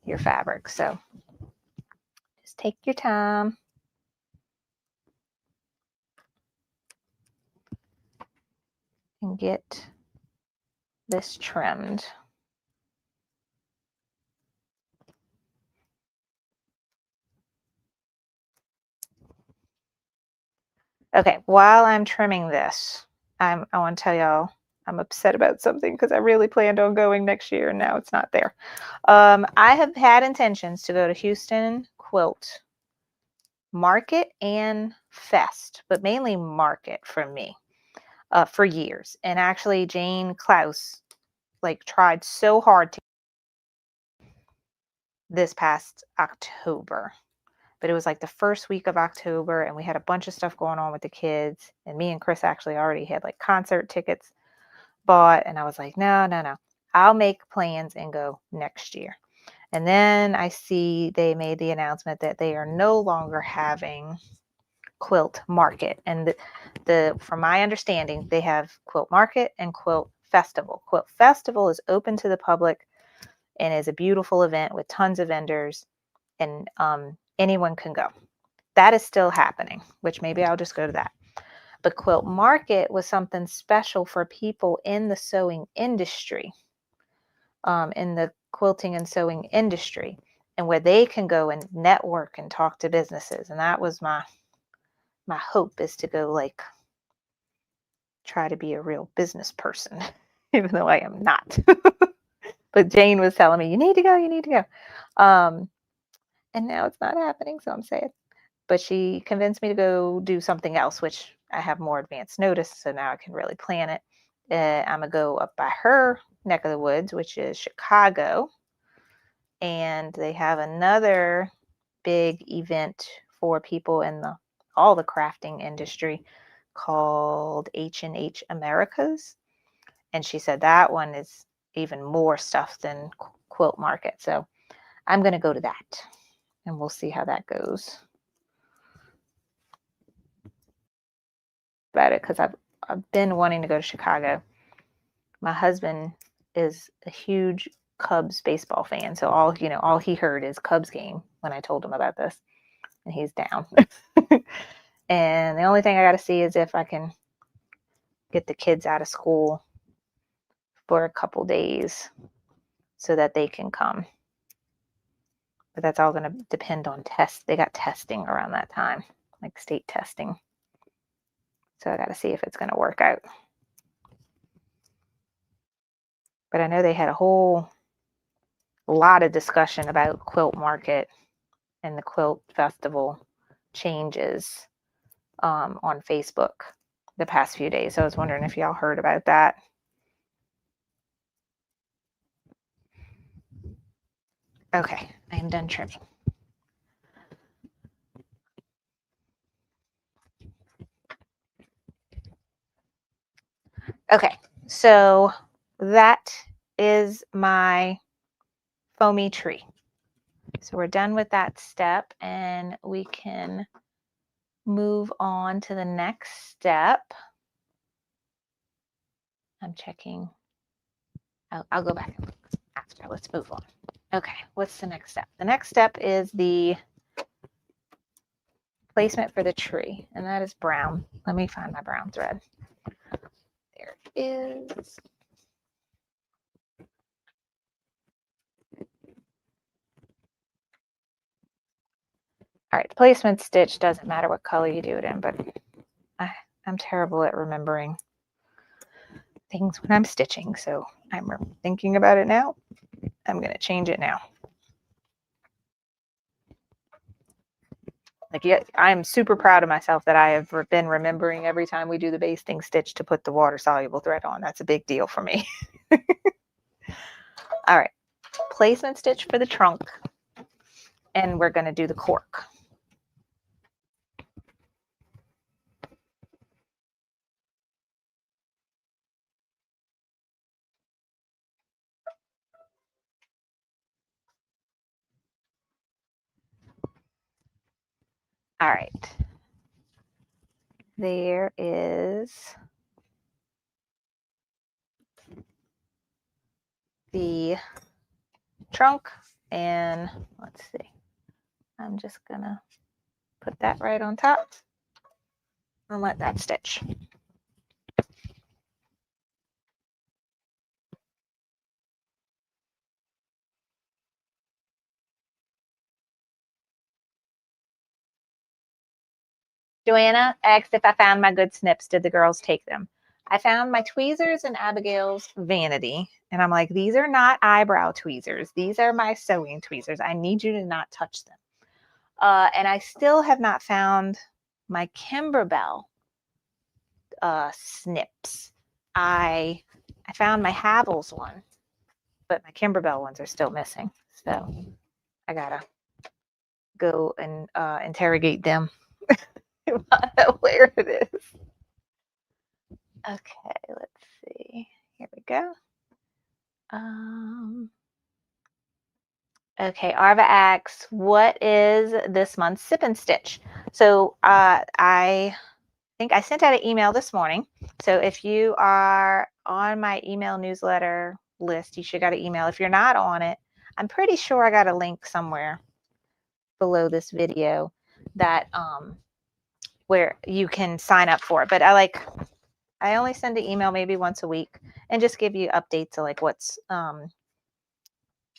your fabric. So just take your time. And get this trimmed. Okay, while I'm trimming this, I want to tell y'all I'm upset about something because I really planned on going next year and now it's not there. I have had intentions to go to Houston Quilt Market and Fest, but mainly Market for me, for years. And actually, Jane Klaus tried so hard to this past October. But it was like the first week of October, and we had a bunch of stuff going on with the kids. And me and Chris actually already had like concert tickets bought. And I was like, no. I'll make plans and go next year. And then I see they made the announcement that they are no longer having quilt market. And from my understanding, they have quilt market and quilt festival. Quilt festival is open to the public and is a beautiful event with tons of vendors, and anyone can go. That is still happening, which maybe I'll just go to that. But quilt market was something special for people in the sewing industry, in the quilting and sewing industry, and where they can go and network and talk to businesses. And that was my hope, is to go like try to be a real business person, even though I am not. But Jane was telling me, you need to go, you need to go. And now it's not happening, so I'm sad. But she convinced me to go do something else, which I have more advance notice, so now I can really plan it. I'm going to go up by her neck of the woods, which is Chicago. And they have another big event for people in all the crafting industry called H&H Americas. And she said that one is even more stuff than Quilt Market. So I'm going to go to that, and we'll see how that goes. About it, because I've been wanting to go to Chicago. My husband is a huge Cubs baseball fan, so all he heard is Cubs game when I told him about this, and he's down. And the only thing I got to see is if I can get the kids out of school for a couple days so that they can come. But that's all going to depend on tests. They got testing around that time, like state testing. So I got to see if it's going to work out. But I know they had a whole lot of discussion about Quilt Market and the Quilt Festival changes on Facebook the past few days. So I was wondering if y'all heard about that. Okay, I am done trimming. Okay, so that is my foamy tree. So we're done with that step, and we can move on to the next step. I'm checking. I'll go back after. Let's move on. Okay, what's the next step? The next step is the placement for the tree, and that is brown. Let me find my brown thread. There it is. All right, the placement stitch doesn't matter what color you do it in, but I'm terrible at remembering things when I'm stitching, so I'm thinking about it now. I'm going to change it now. Like, yeah, I'm super proud of myself that I have been remembering every time we do the basting stitch to put the water soluble thread on. That's a big deal for me. All right, placement stitch for the trunk, and we're going to do the cork. All right. There is the trunk, and let's see. I'm just gonna put that right on top and let that stitch. Joanna asked if I found my good snips. Did the girls take them? I found my tweezers in Abigail's vanity, and I'm like, these are not eyebrow tweezers. These are my sewing tweezers. I need you to not touch them. And I still have not found my Kimberbell snips. I found my Havel's one, but my Kimberbell ones are still missing. So I gotta go and interrogate them. Where it is. Okay, let's see. Here we go. Okay, Arva asks, what is this month's sip and stitch? So I think I sent out an email this morning. So if you are on my email newsletter list, you should got an email. If you're not on it, I'm pretty sure I got a link somewhere below this video that where you can sign up for it. But I only send an email maybe once a week and just give you updates of like what's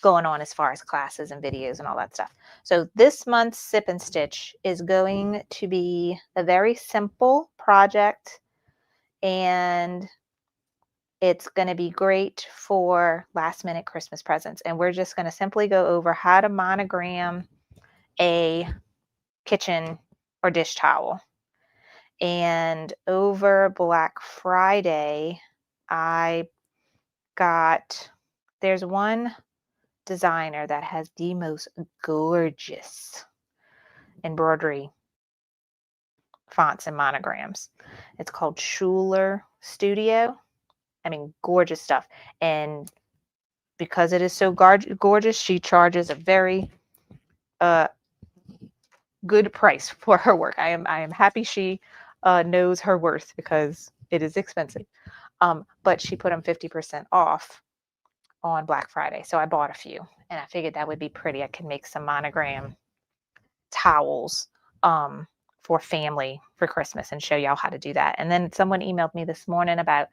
going on as far as classes and videos and all that stuff. So this month's Sip and Stitch is going to be a very simple project, and it's going to be great for last minute Christmas presents. And we're just going to simply go over how to monogram a kitchen or dish towel. And over Black Friday, there's one designer that has the most gorgeous embroidery fonts and monograms. It's called Schuler Studio. I mean, gorgeous stuff. And because it is so gorgeous, she charges a very good price for her work. I am happy she knows her worth because it is expensive. But she put them 50% off on Black Friday. So I bought a few and I figured that would be pretty. I could make some monogram towels for family for Christmas and show y'all how to do that. And then someone emailed me this morning about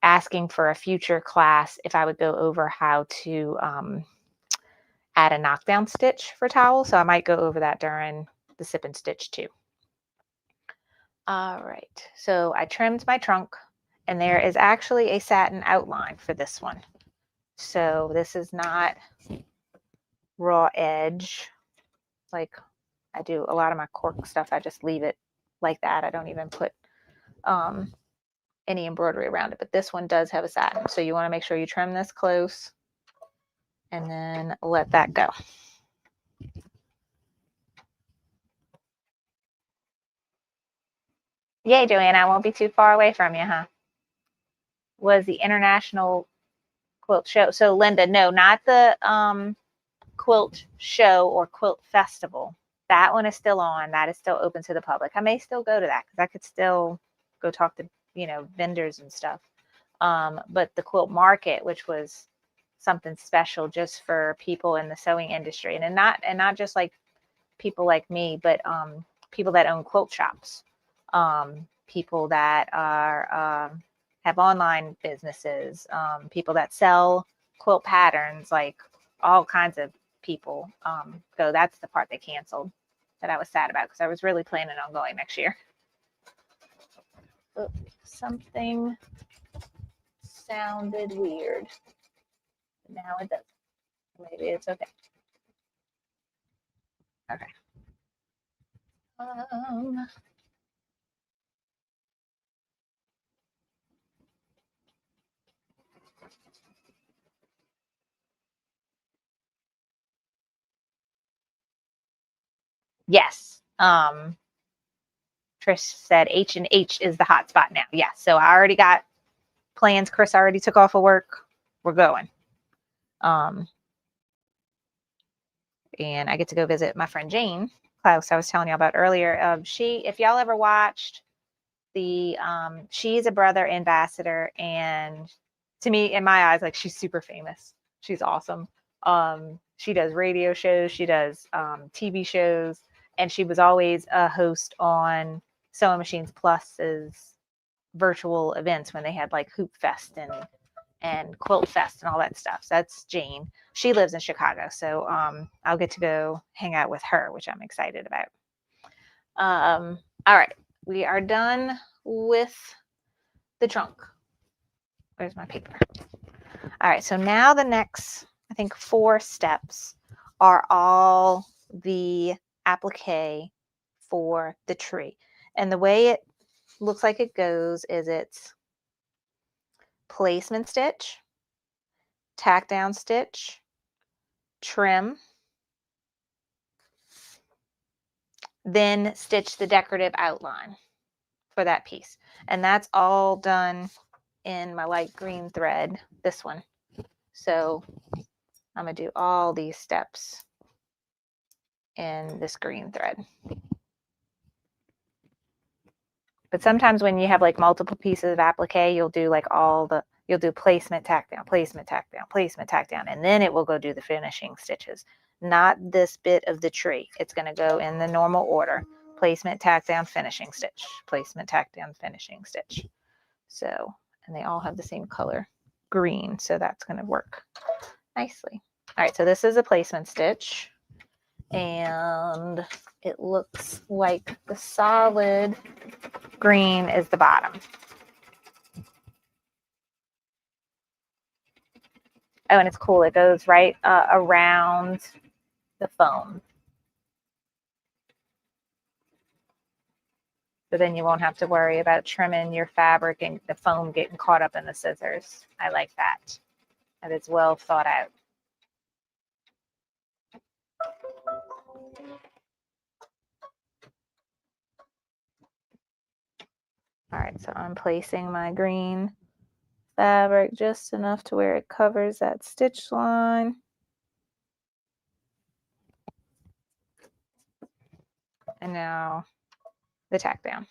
asking for a future class if I would go over how to add a knockdown stitch for towels. So I might go over that during the Sip and Stitch too. All right, so I trimmed my trunk and there is actually a satin outline for this one. So this is not raw edge. Like I do a lot of my cork stuff. I just leave it like that. I don't even put any embroidery around it, but this one does have a satin. So you want to make sure you trim this close and then let that go. Yay, Joanna, I won't be too far away from you, huh? Was the International Quilt Show. So Linda, no, not the quilt show or quilt festival. That one is still on. That is still open to the public. I may still go to that because I could still go talk to, vendors and stuff. But the quilt market, which was something special just for people in the sewing industry, and not just like people like me, but people that own quilt shops, people that are have online businesses, people that sell quilt patterns, like all kinds of people go. That's the part they canceled that I was sad about because I was really planning on going next year. Oops, something sounded weird. Now it does. Maybe it's okay. Okay. Yes. Trish said H&H is the hot spot now. Yeah. So I already got plans. Chris already took off of work. We're going. And I get to go visit my friend Jane Klaus I was telling you about earlier. If y'all ever watched she's a brother ambassador, and to me, in my eyes, like she's super famous. She's awesome. She does radio shows, she does TV shows, and she was always a host on Sewing Machines Plus's virtual events when they had like Hoop Fest and Quilt Fest and all that stuff. So that's Jane. She lives in Chicago, so I'll get to go hang out with her, which I'm excited about. All right, we are done with the trunk. Where's my paper? All right, so now the next, I think, 4 steps are all the applique for the tree. And the way it looks like it goes is it's placement stitch, tack down stitch, trim, then stitch the decorative outline for that piece. And that's all done in my light green thread, this one. So I'm gonna do all these steps in this green thread. But sometimes when you have like multiple pieces of applique, you'll do like you'll do placement, tack down, placement, tack down, placement, tack down, and then it will go do the finishing stitches. Not this bit of the tree. It's going to go in the normal order. Placement, tack down, finishing stitch. Placement, tack down, finishing stitch. So, and they all have the same color, green, so that's going to work nicely. All right, so this is a placement stitch, and it looks like the solid green is the bottom. Oh, and it's cool. It goes right around the foam. So then you won't have to worry about trimming your fabric and the foam getting caught up in the scissors. I like that. And it's well thought out. All right, so I'm placing my green fabric just enough to where it covers that stitch line. And now the tack down.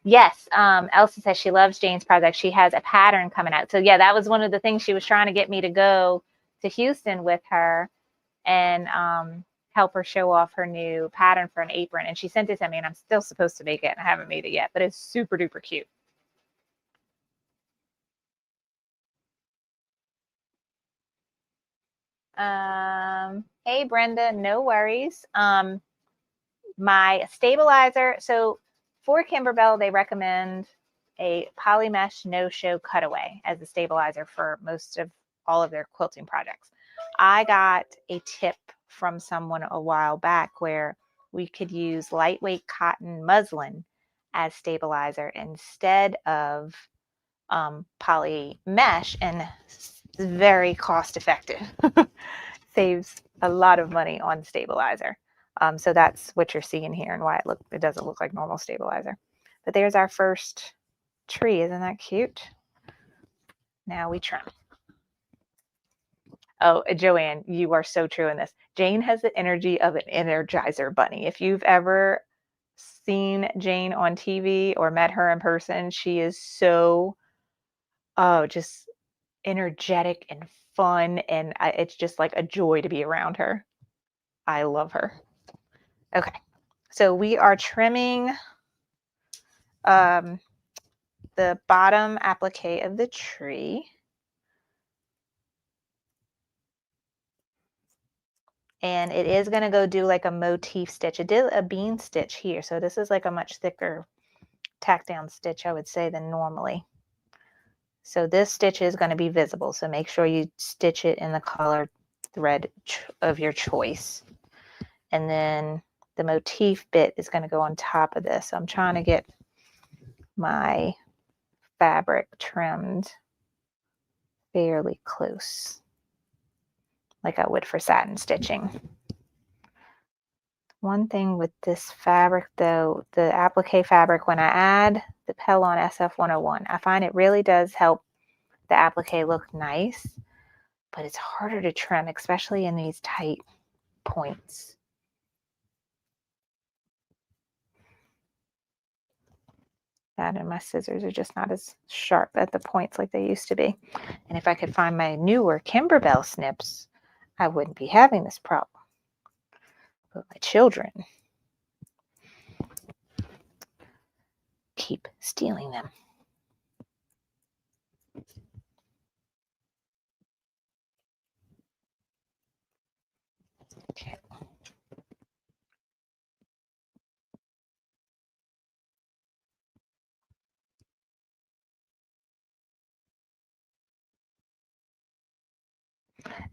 Yes, Elsa says she loves Jane's project. She has a pattern coming out. So yeah, that was one of the things she was trying to get me to go to Houston with her and help her show off her new pattern for an apron. And she sent it to me, and I'm still supposed to make it, and I haven't made it yet, but it's super duper cute. Hey Brenda, no worries. My stabilizer, so for Kimberbell, they recommend a poly mesh no-show cutaway as a stabilizer for most of all of their quilting projects. I got a tip from someone a while back where we could use lightweight cotton muslin as stabilizer instead of poly mesh, and it's very cost effective. Saves a lot of money on stabilizer. So that's what you're seeing here and why it doesn't look like normal stabilizer. But there's our first tree. Isn't that cute? Now we trim. Oh, Joanne, you are so true in this. Jane has the energy of an Energizer bunny. If you've ever seen Jane on TV or met her in person, she is so, just energetic and fun, and it's just like a joy to be around her. I love her. Okay, so we are trimming the bottom applique of the tree. And it is going to go do like a motif stitch. It did a bean stitch here, so this is like a much thicker tack down stitch, I would say, than normally. So this stitch is going to be visible, so make sure you stitch it in the color thread of your choice. And then the motif bit is going to go on top of this. So I'm trying to get my fabric trimmed fairly close, like I would for satin stitching. One thing with this fabric though, the applique fabric, when I add the Pellon SF101, I find it really does help the applique look nice, but it's harder to trim, especially in these tight points. That and my scissors are just not as sharp at the points like they used to be. And if I could find my newer Kimberbell snips, I wouldn't be having this problem. But my children keep stealing them. Okay.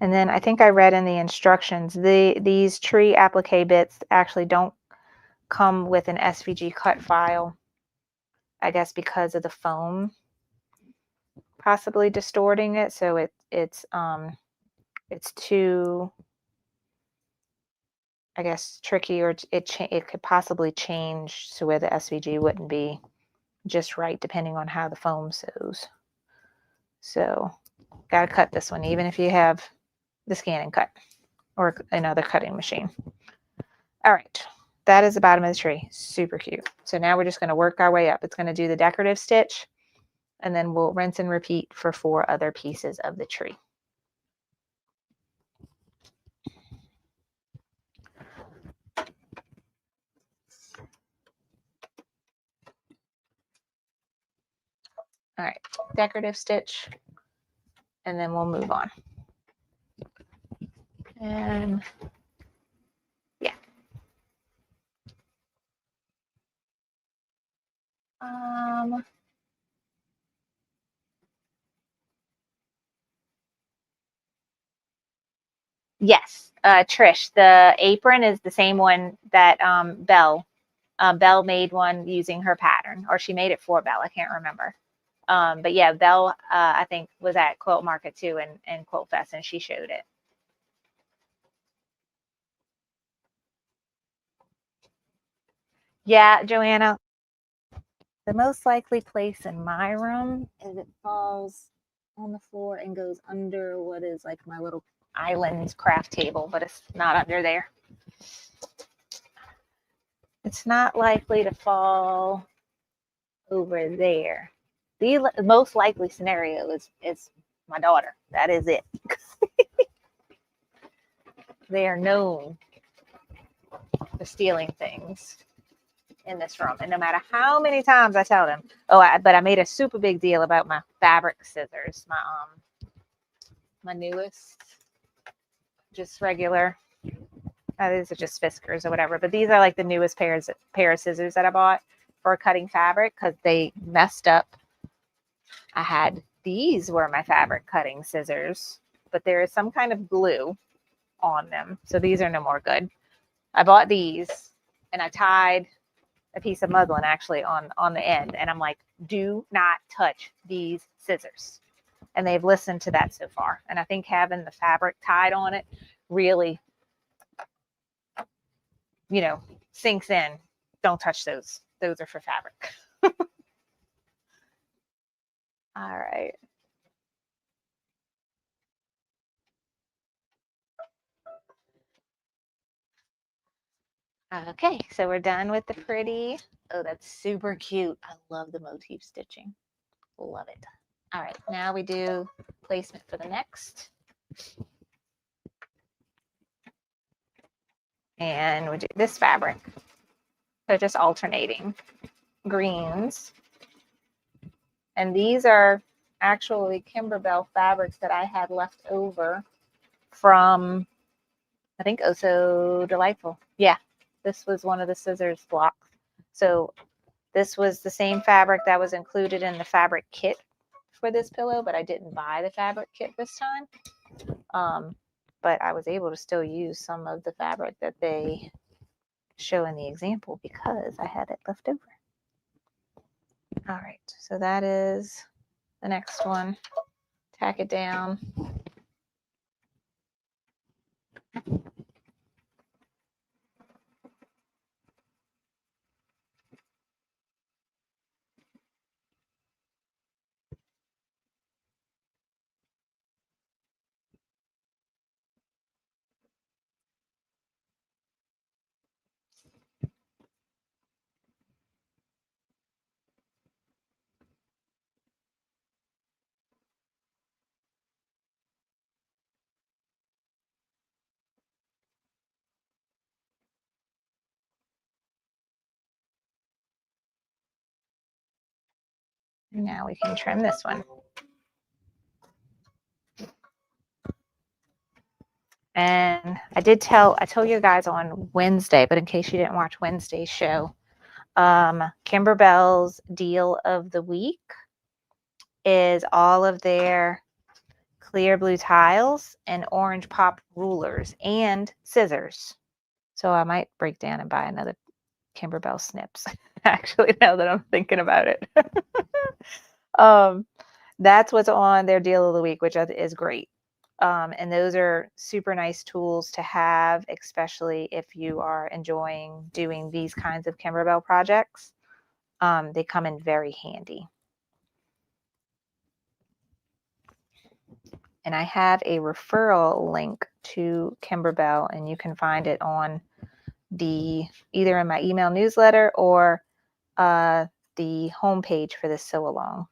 And then I think I read in the instructions, these tree applique bits actually don't come with an SVG cut file, I guess because of the foam possibly distorting it. So it's too I guess, tricky, or it could possibly change to where the SVG wouldn't be just right depending on how the foam sews. So got to cut this one, even if you have the scan and cut or another cutting machine. All right, that is the bottom of the tree. Super cute. So now we're just going to work our way up. It's going to do the decorative stitch, and then we'll rinse and repeat for 4 other pieces of the tree. All right, decorative stitch, and then we'll move on. And yeah. Yes, Trish, the apron is the same one that Belle made one using her pattern, or she made it for Belle. I can't remember. But yeah, Belle, I think, was at Quilt Market too and Quilt Fest, and she showed it. Yeah, Joanna, the most likely place in my room is it falls on the floor and goes under what is like my little island craft table, but it's not under there. It's not likely to fall over there. The most likely scenario is my daughter. That is it. They are known for stealing things in this room, and no matter how many times I tell them, but I made a super big deal about my fabric scissors, my newest, just regular. These are just Fiskars or whatever, but these are like the newest pair of scissors that I bought for cutting fabric because they messed up. I had these were my fabric cutting scissors, but there is some kind of glue on them, so these are no more good. I bought these and I tied a piece of muslin actually on the end, and I'm like, do not touch these scissors, and they've listened to that so far. And I think having the fabric tied on it really, sinks in. Don't touch those are for fabric. All right. Okay, so we're done with the pretty. Oh, that's super cute. I love the motif stitching. Love it. All right, now we do placement for the next. And we do this fabric. So just alternating greens. And these are actually Kimberbell fabrics that I had left over from, I think, Oh So Delightful. Yeah, this was one of the scissors blocks. So this was the same fabric that was included in the fabric kit for this pillow, but I didn't buy the fabric kit this time. But I was able to still use some of the fabric that they show in the example because I had it left over. All right, so that is the next one. Tack it down. Now we can trim this one. And I told you guys on Wednesday, but in case you didn't watch Wednesday's show, Kimberbell's deal of the week is all of their clear blue tiles and orange pop rulers and scissors. So I might break down and buy another Kimberbell snips, actually, now that I'm thinking about it. That's what's on their deal of the week, which is great. And those are super nice tools to have, especially if you are enjoying doing these kinds of Kimberbell projects. They come in very handy. And I have a referral link to Kimberbell, and you can find it on either in my email newsletter or the homepage for this sew along.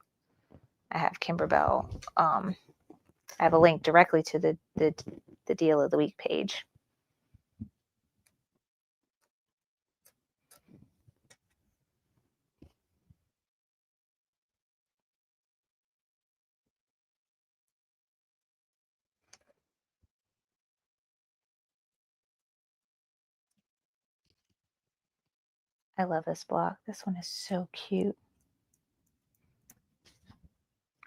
I have Kimberbell. I have a link directly to the deal of the week page. I love this block. This one is so cute.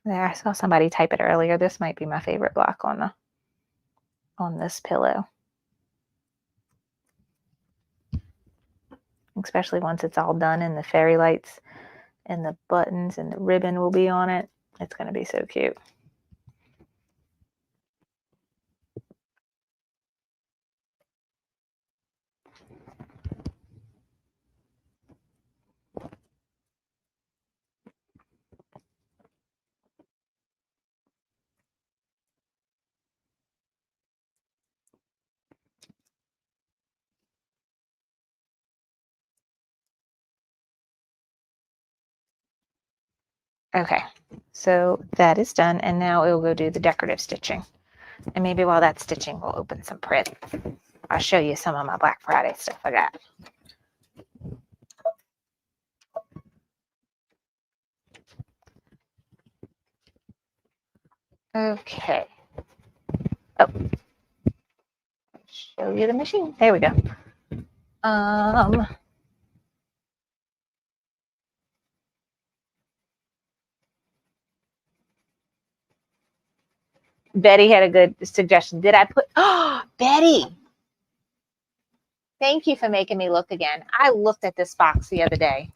There, I saw somebody type it earlier. This might be my favorite block on this pillow. Especially once it's all done and the fairy lights and the buttons and the ribbon will be on it. It's going to be so cute. Okay, so that is done, and now it will go do the decorative stitching. And maybe while that's stitching, we'll open some print. I'll show you some of my Black Friday stuff I got. Okay. Oh, show you the machine. There we go. Betty had a good suggestion. Did I put? Oh, Betty. Thank you for making me look again. I looked at this box the other day.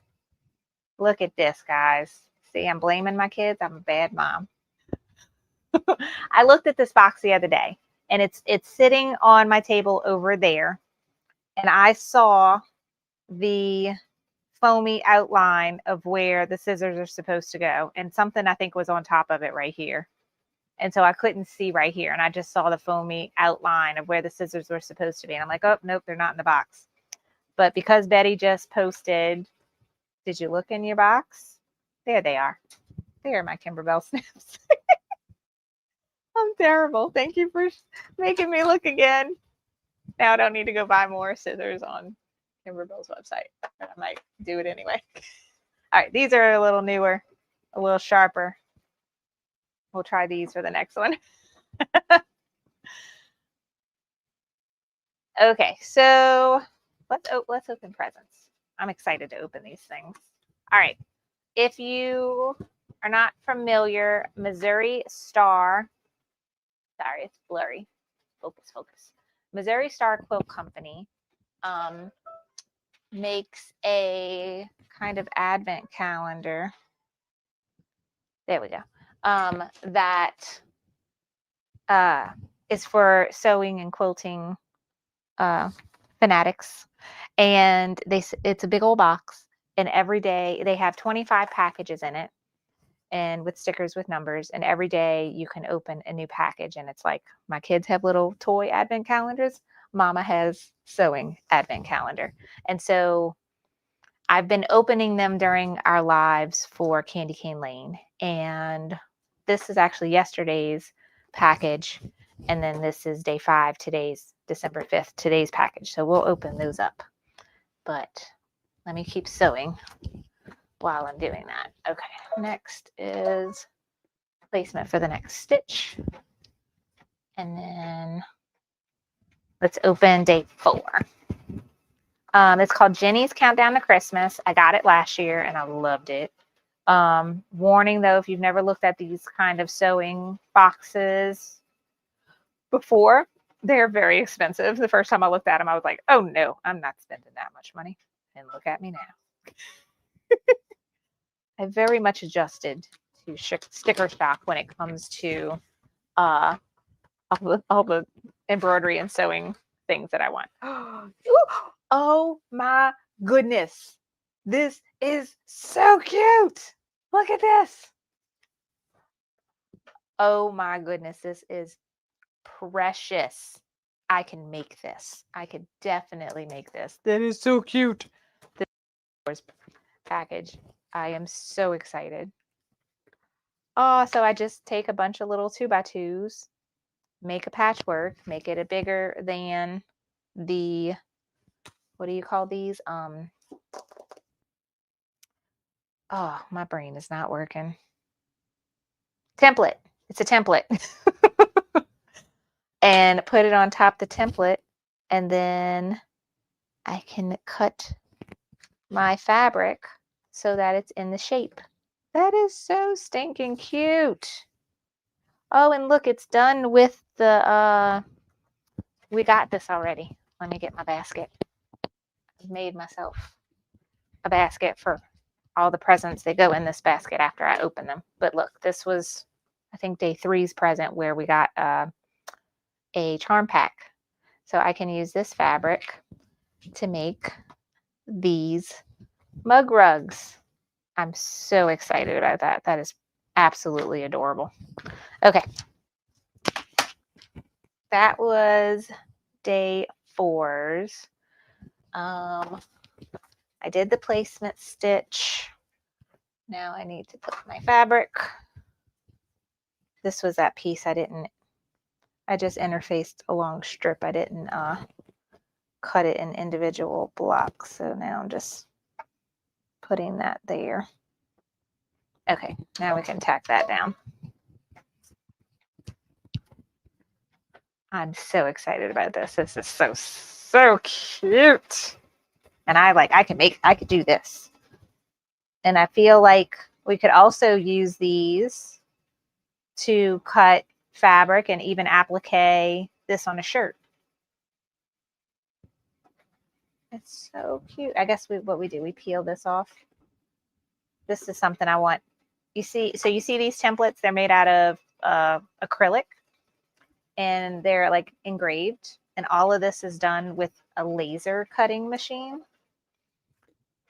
Look at this, guys. See, I'm blaming my kids. I'm a bad mom. I looked at this box the other day, and it's sitting on my table over there, and I saw the foamy outline of where the scissors are supposed to go, and something I think was on top of it right here. And so I couldn't see right here, and I just saw the foamy outline of where the scissors were supposed to be. And I'm like, oh, nope, they're not in the box. But because Betty just posted, did you look in your box? There they are. There are my Kimberbell snips. I'm terrible. Thank you for making me look again. Now I don't need to go buy more scissors on Kimberbell's website, but I might do it anyway. All right, these are a little newer, a little sharper. We'll try these for the next one. Okay, so let's open presents. I'm excited to open these things. All right, if you are not familiar, Missouri Star, sorry, it's blurry. Focus. Missouri Star Quilt Company makes a kind of advent calendar. There we go. That is for sewing and quilting fanatics, and it's a big old box, and every day they have 25 packages in it, and with stickers with numbers, and every day you can open a new package, and it's like my kids have little toy advent calendars. Mama has sewing advent calendar, and so I've been opening them during our lives for Candy Cane Lane, and this is actually yesterday's package, and then this is day 5, today's December 5th, today's package. So we'll open those up, but let me keep sewing while I'm doing that. Okay, next is placement for the next stitch, and then let's open day 4. It's called Jenny's Countdown to Christmas. I got it last year and I loved it. Warning though, if you've never looked at these kind of sewing boxes before, they're very expensive. The first time I looked at them, I was like, oh no, I'm not spending that much money. And look at me now. I very much adjusted to sticker shock when it comes to a all the embroidery and sewing things that I want. Oh my goodness. This is so cute. Look at this. Oh my goodness. This is precious. I can make this. I could definitely make this. That is so cute. This package. I am so excited. Oh, so I just take a bunch of little 2x2s, make a patchwork, make it a bigger than the, what do you call these? Oh, my brain is not working. Template. It's a template. And put it on top the template, and then I can cut my fabric so that it's in the shape. That is so stinking cute. Oh, and look, it's done with the, we got this already. Let me get my basket. I made myself a basket for all the presents that go in this basket after I open them. But look, this was, I think, day 3's present where we got a charm pack. So I can use this fabric to make these mug rugs. I'm so excited about that. That is absolutely adorable. Okay. That was day 4's. I did the placement stitch. Now I need to put my fabric. This was that piece I just interfaced a long strip. I didn't cut it in individual blocks. So now I'm just putting that there. Okay, now we can tack that down. I'm so excited about this. This is so cute. And I could do this. And I feel like we could also use these to cut fabric and even applique this on a shirt. It's so cute. I guess what we do, we peel this off. This is something I want. You see these templates, they're made out of acrylic, and they're like engraved, and all of this is done with a laser cutting machine.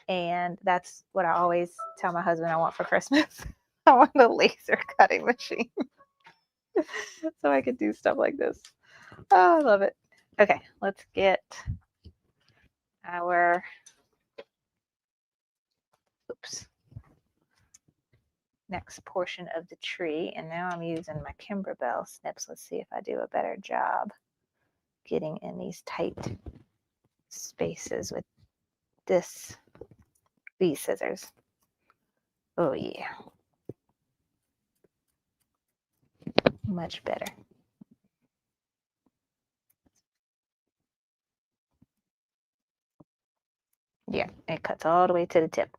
And that's what I always tell my husband I want for Christmas. I want a laser cutting machine so I could do stuff like this. Oh, I love it. Okay, let's get our, next portion of the tree. And now I'm using my Kimberbell snips. Let's see if I do a better job getting in these tight spaces with these scissors. Oh yeah. Much better. Yeah, it cuts all the way to the tip.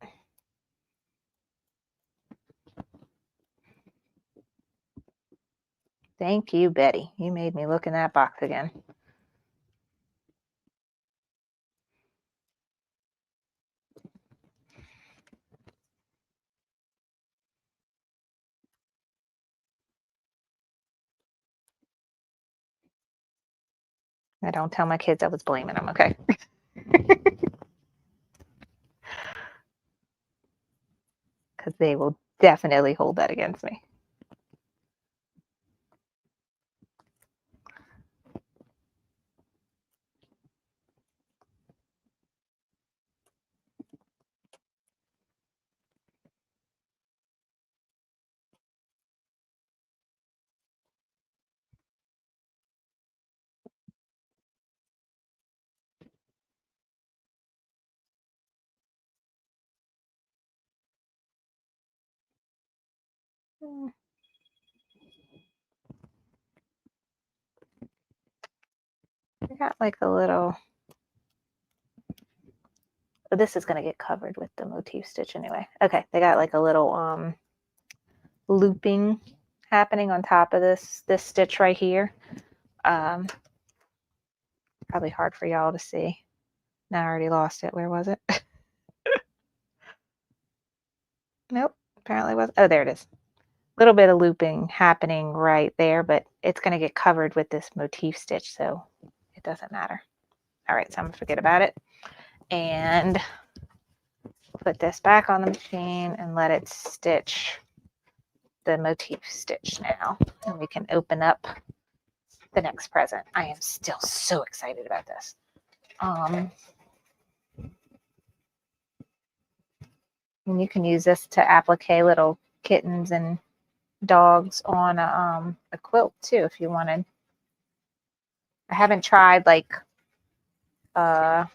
Thank you, Betty. You made me look in that box again. I don't tell my kids I was blaming them, okay? Because they will definitely hold that against me. I got like a little, this is going to get covered with the motif stitch anyway. Okay, they got like a little looping happening on top of this stitch right here. Probably hard for y'all to see. Now I already lost it. Where was it? Nope, apparently was. Oh, there it is. little bit of looping happening right there, but it's going to get covered with this motif stitch, so it doesn't matter. All right, so I'm going to forget about it and put this back on the machine and let it stitch the motif stitch now. And we can open up the next present. I am still so excited about this. And you can use this to applique little kittens and dogs on a quilt too if you wanted. I haven't tried like I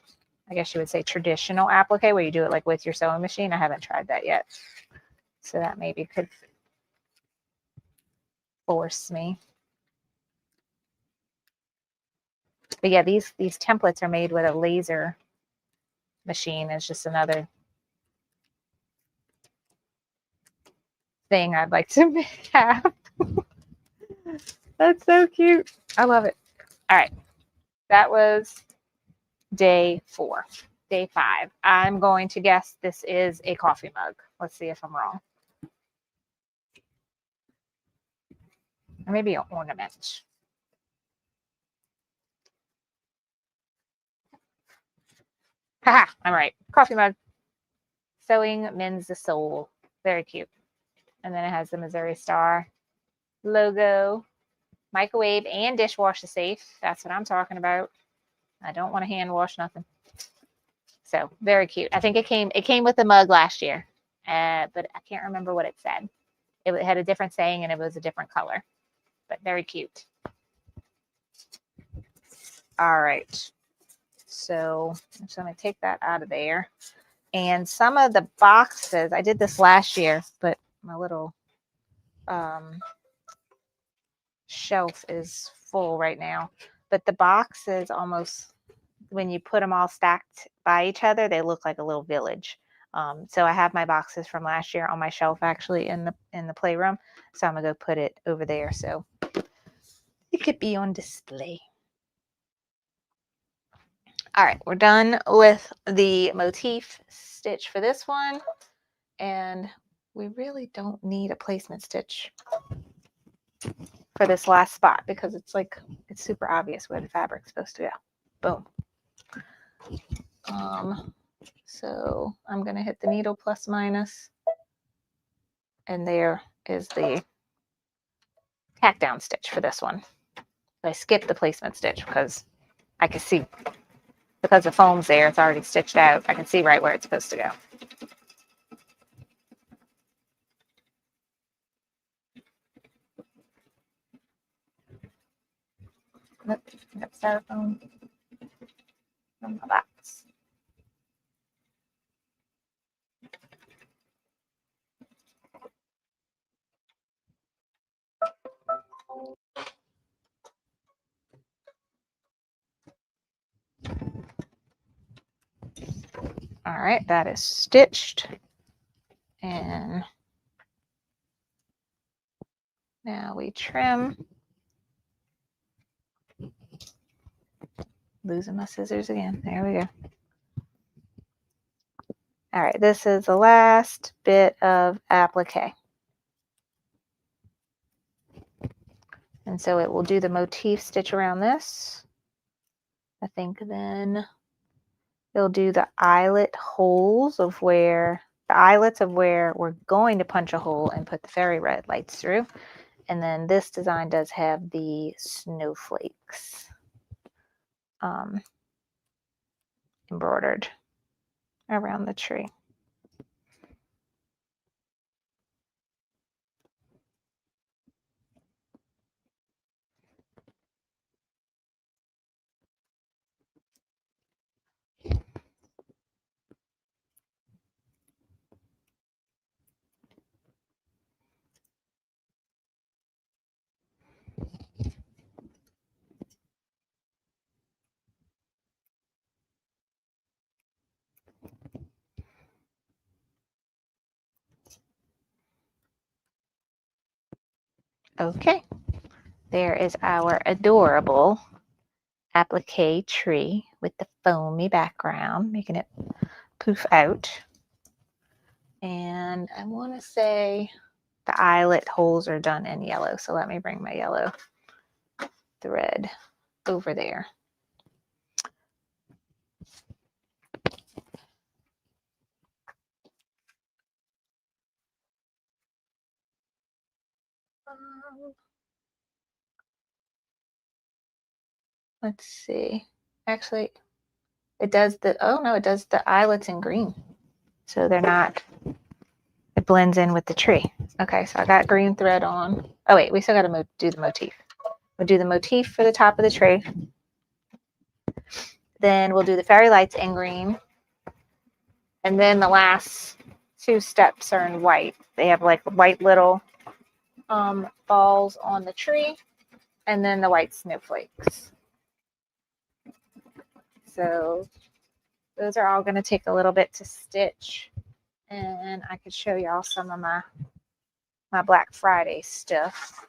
guess you would say traditional applique where you do it like with your sewing machine. I haven't tried that yet, so that maybe could force me. But yeah, these templates are made with a laser machine. It's just another thing I'd like to have. That's so cute. I love it. All right, that was day 4. Day 5. I'm going to guess this is a coffee mug. Let's see if I'm wrong. Or maybe an ornament. Haha, I'm right. Coffee mug. Sewing mends the soul. Very cute. And then it has the Missouri Star logo. Microwave and dishwasher safe. That's what I'm talking about. I don't want to hand wash nothing. So very cute. I think it came with the mug last year, but I can't remember what it said. It had a different saying and it was a different color, but very cute. All right. So I'm just going to take that out of there. And some of the boxes, I did this last year, but my little shelf is full right now. But the boxes almost, when you put them all stacked by each other, they look like a little village. So I have my boxes from last year on my shelf actually in the playroom. So I'm gonna go put it over there so it could be on display. All right, we're done with the motif stitch for this one. And we really don't need a placement stitch for this last spot because it's super obvious where the fabric's supposed to go. Boom. So I'm going to hit the needle plus minus, and there is the tack down stitch for this one. I skipped the placement stitch because I can see, because the foam's there, it's already stitched out. I can see right where it's supposed to go. Got styrofoam from the box. All right, that is stitched. And now we trim. Losing my scissors again. There we go. All right, this is the last bit of applique. And so it will do the motif stitch around this. I think then it'll do the eyelets of where we're going to punch a hole and put the fairy red lights through. And then this design does have the snowflakes embroidered around the tree. Okay, there is our adorable applique tree with the foamy background, making it poof out. And I want to say the eyelet holes are done in yellow. So let me bring my yellow thread over there. Let's see. Actually, it does the, oh no, it does the eyelets in green. So they're not, it blends in with the tree. Okay, so I got green thread on. Oh wait, we still got to do the motif. We'll do the motif for the top of the tree. Then we'll do the fairy lights in green. And then the last two steps are in white. They have like white little balls on the tree, and then the white snowflakes. So those are all going to take a little bit to stitch. And I could show y'all some of my Black Friday stuff.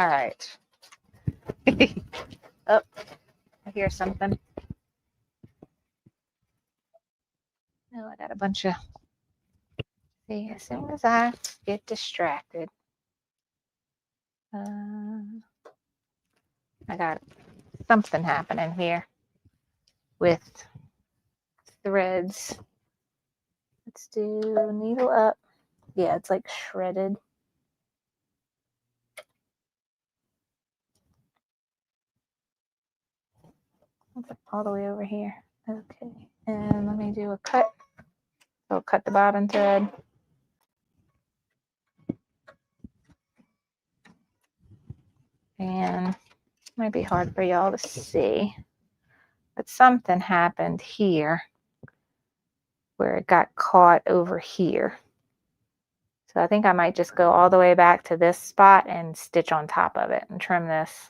All right. Oh, I hear something. No, I got a bunch of, see, as soon as I get distracted, I got something happening here with threads. Let's do needle up. Yeah, it's like shredded. All the way over here. Okay, and let me do a cut. So cut the bottom thread. And it might be hard for y'all to see, but something happened here where it got caught over here. So I think I might just go all the way back to this spot and stitch on top of it and trim this.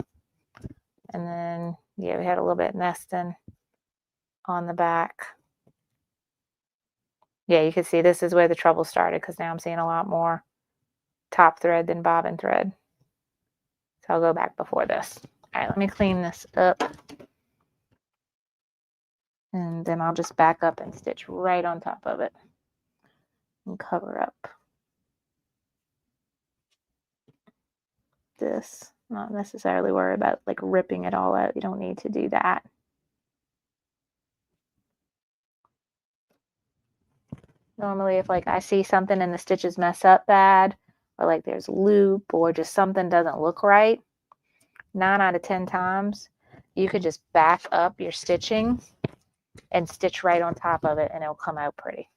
And then, yeah, we had a little bit nesting on the back. Yeah, you can see this is where the trouble started because now I'm seeing a lot more top thread than bobbin thread. So I'll go back before this. All right, let me clean this up. And then I'll just back up and stitch right on top of it and cover up this. Not necessarily worry about like ripping it all out. You don't need to do that. Normally if like I see something and the stitches mess up bad, or like there's loop or just something doesn't look right, 9 out of 10 times you could just back up your stitching and stitch right on top of it and it'll come out pretty.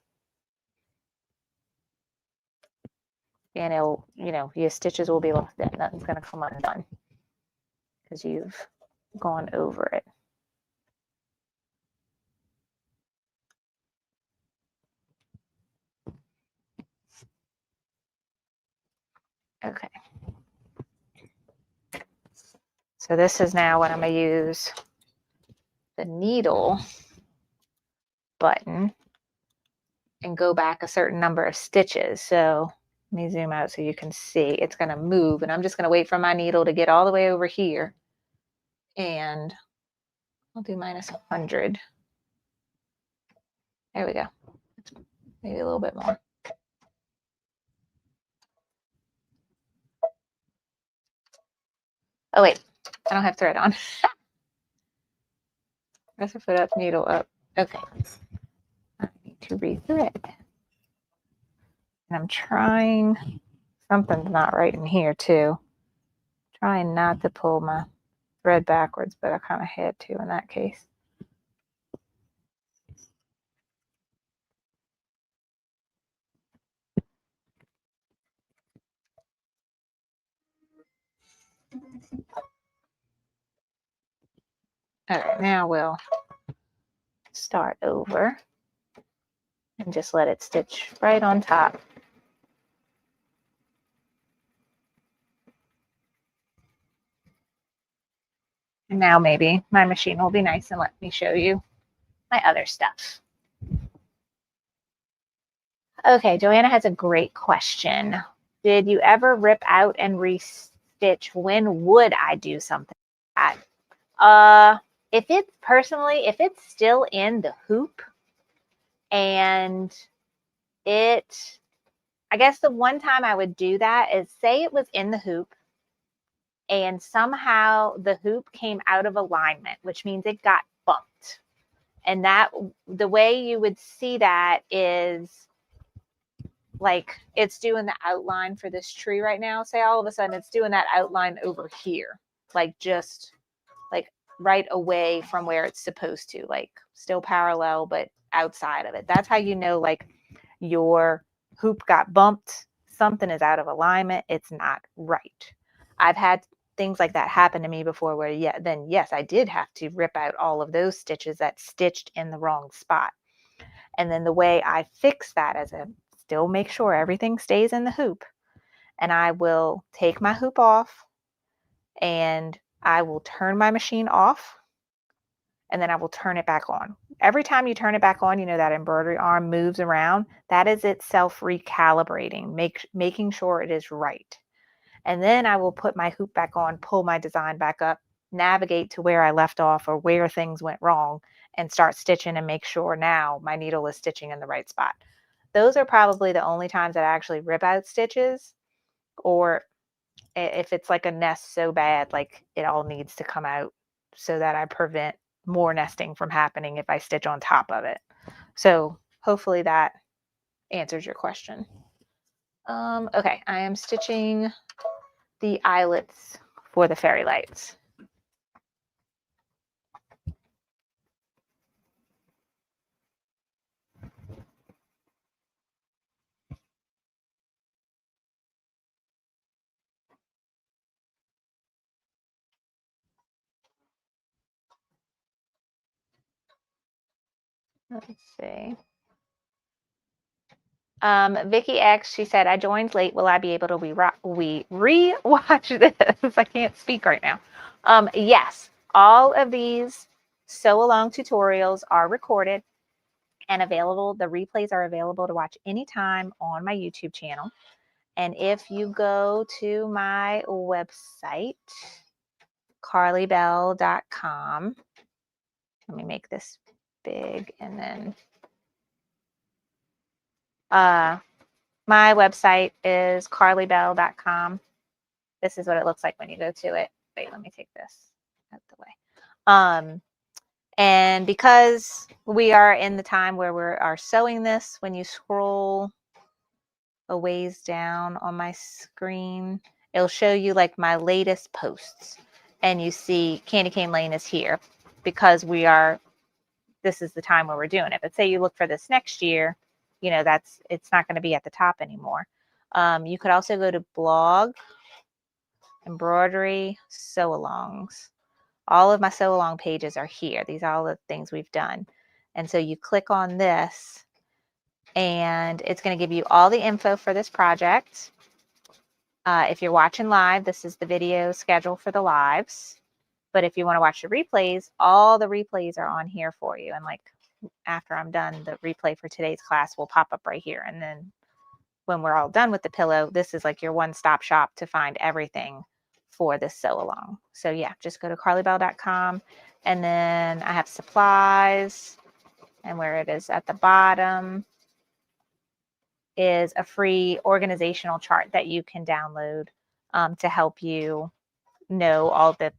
And it'll, you know, your stitches will be left in. Nothing's going to come undone because you've gone over it. Okay. So this is now what I'm going to use the needle button and go back a certain number of stitches. So let me zoom out so you can see it's going to move, and I'm just going to wait for my needle to get all the way over here, and I'll do minus 100. There we go. Maybe a little bit more. Oh wait, I don't have thread on. Press the foot up, needle up. Okay. I need to rethread. And I'm trying, something's not right in here too. Trying not to pull my thread backwards, but I kind of had to in that case. All right, now we'll start over and just let it stitch right on top. Now maybe my machine will be nice and let me show you my other stuff. Okay, Joanna has a great question. Did you ever rip out and restitch? When would I do something like that? If it's still in the hoop and I guess the one time I would do that is, say it was in the hoop and somehow the hoop came out of alignment, which means it got bumped. And the way you would see that is like it's doing the outline for this tree right now. Say all of a sudden it's doing that outline over here, like just like right away from where it's supposed to, like still parallel, but outside of it. That's how you know, like your hoop got bumped. Something is out of alignment. It's not right. I've had things like that happen to me before where, yes, I did have to rip out all of those stitches that stitched in the wrong spot. And then the way I fix that is still make sure everything stays in the hoop. And I will take my hoop off and I will turn my machine off and then I will turn it back on. Every time you turn it back on, that embroidery arm moves around. That is itself recalibrating, making sure it is right. And then I will put my hoop back on, pull my design back up, navigate to where I left off or where things went wrong, and start stitching and make sure now my needle is stitching in the right spot. Those are probably the only times that I actually rip out stitches, or if it's like a nest so bad, like it all needs to come out so that I prevent more nesting from happening if I stitch on top of it. So hopefully that answers your question. Okay, I am stitching the eyelets for the fairy lights. Let's see. Vicky X, she said, I joined late. Will I be able to re-watch this? I can't speak right now. Yes, all of these sew along tutorials are recorded and available. The replays are available to watch anytime on my YouTube channel. And if you go to my website, carlybell.com, let me make this big, and then my website is carlybell.com. This is what it looks like when you go to it. Wait, let me take this out the way. And because we are in the time where we are sewing this, when you scroll a ways down on my screen, it'll show you like my latest posts. And you see Candy Cane Lane is here because this is the time where we're doing it. But say you look for this next year, it's not going to be at the top anymore. You could also go to blog, embroidery, sew alongs. All of my sew along pages are here. These are all the things we've done. And so you click on this and it's going to give you all the info for this project. If you're watching live, this is the video schedule for the lives. But if you want to watch the replays, all the replays are on here for you. And like after I'm done, the replay for today's class will pop up right here. And then when we're all done with the pillow, this is like your one-stop shop to find everything for this sew along. So yeah, just go to carlybell.com, and then I have supplies, and where it is at the bottom is a free organizational chart that you can download to help you know all the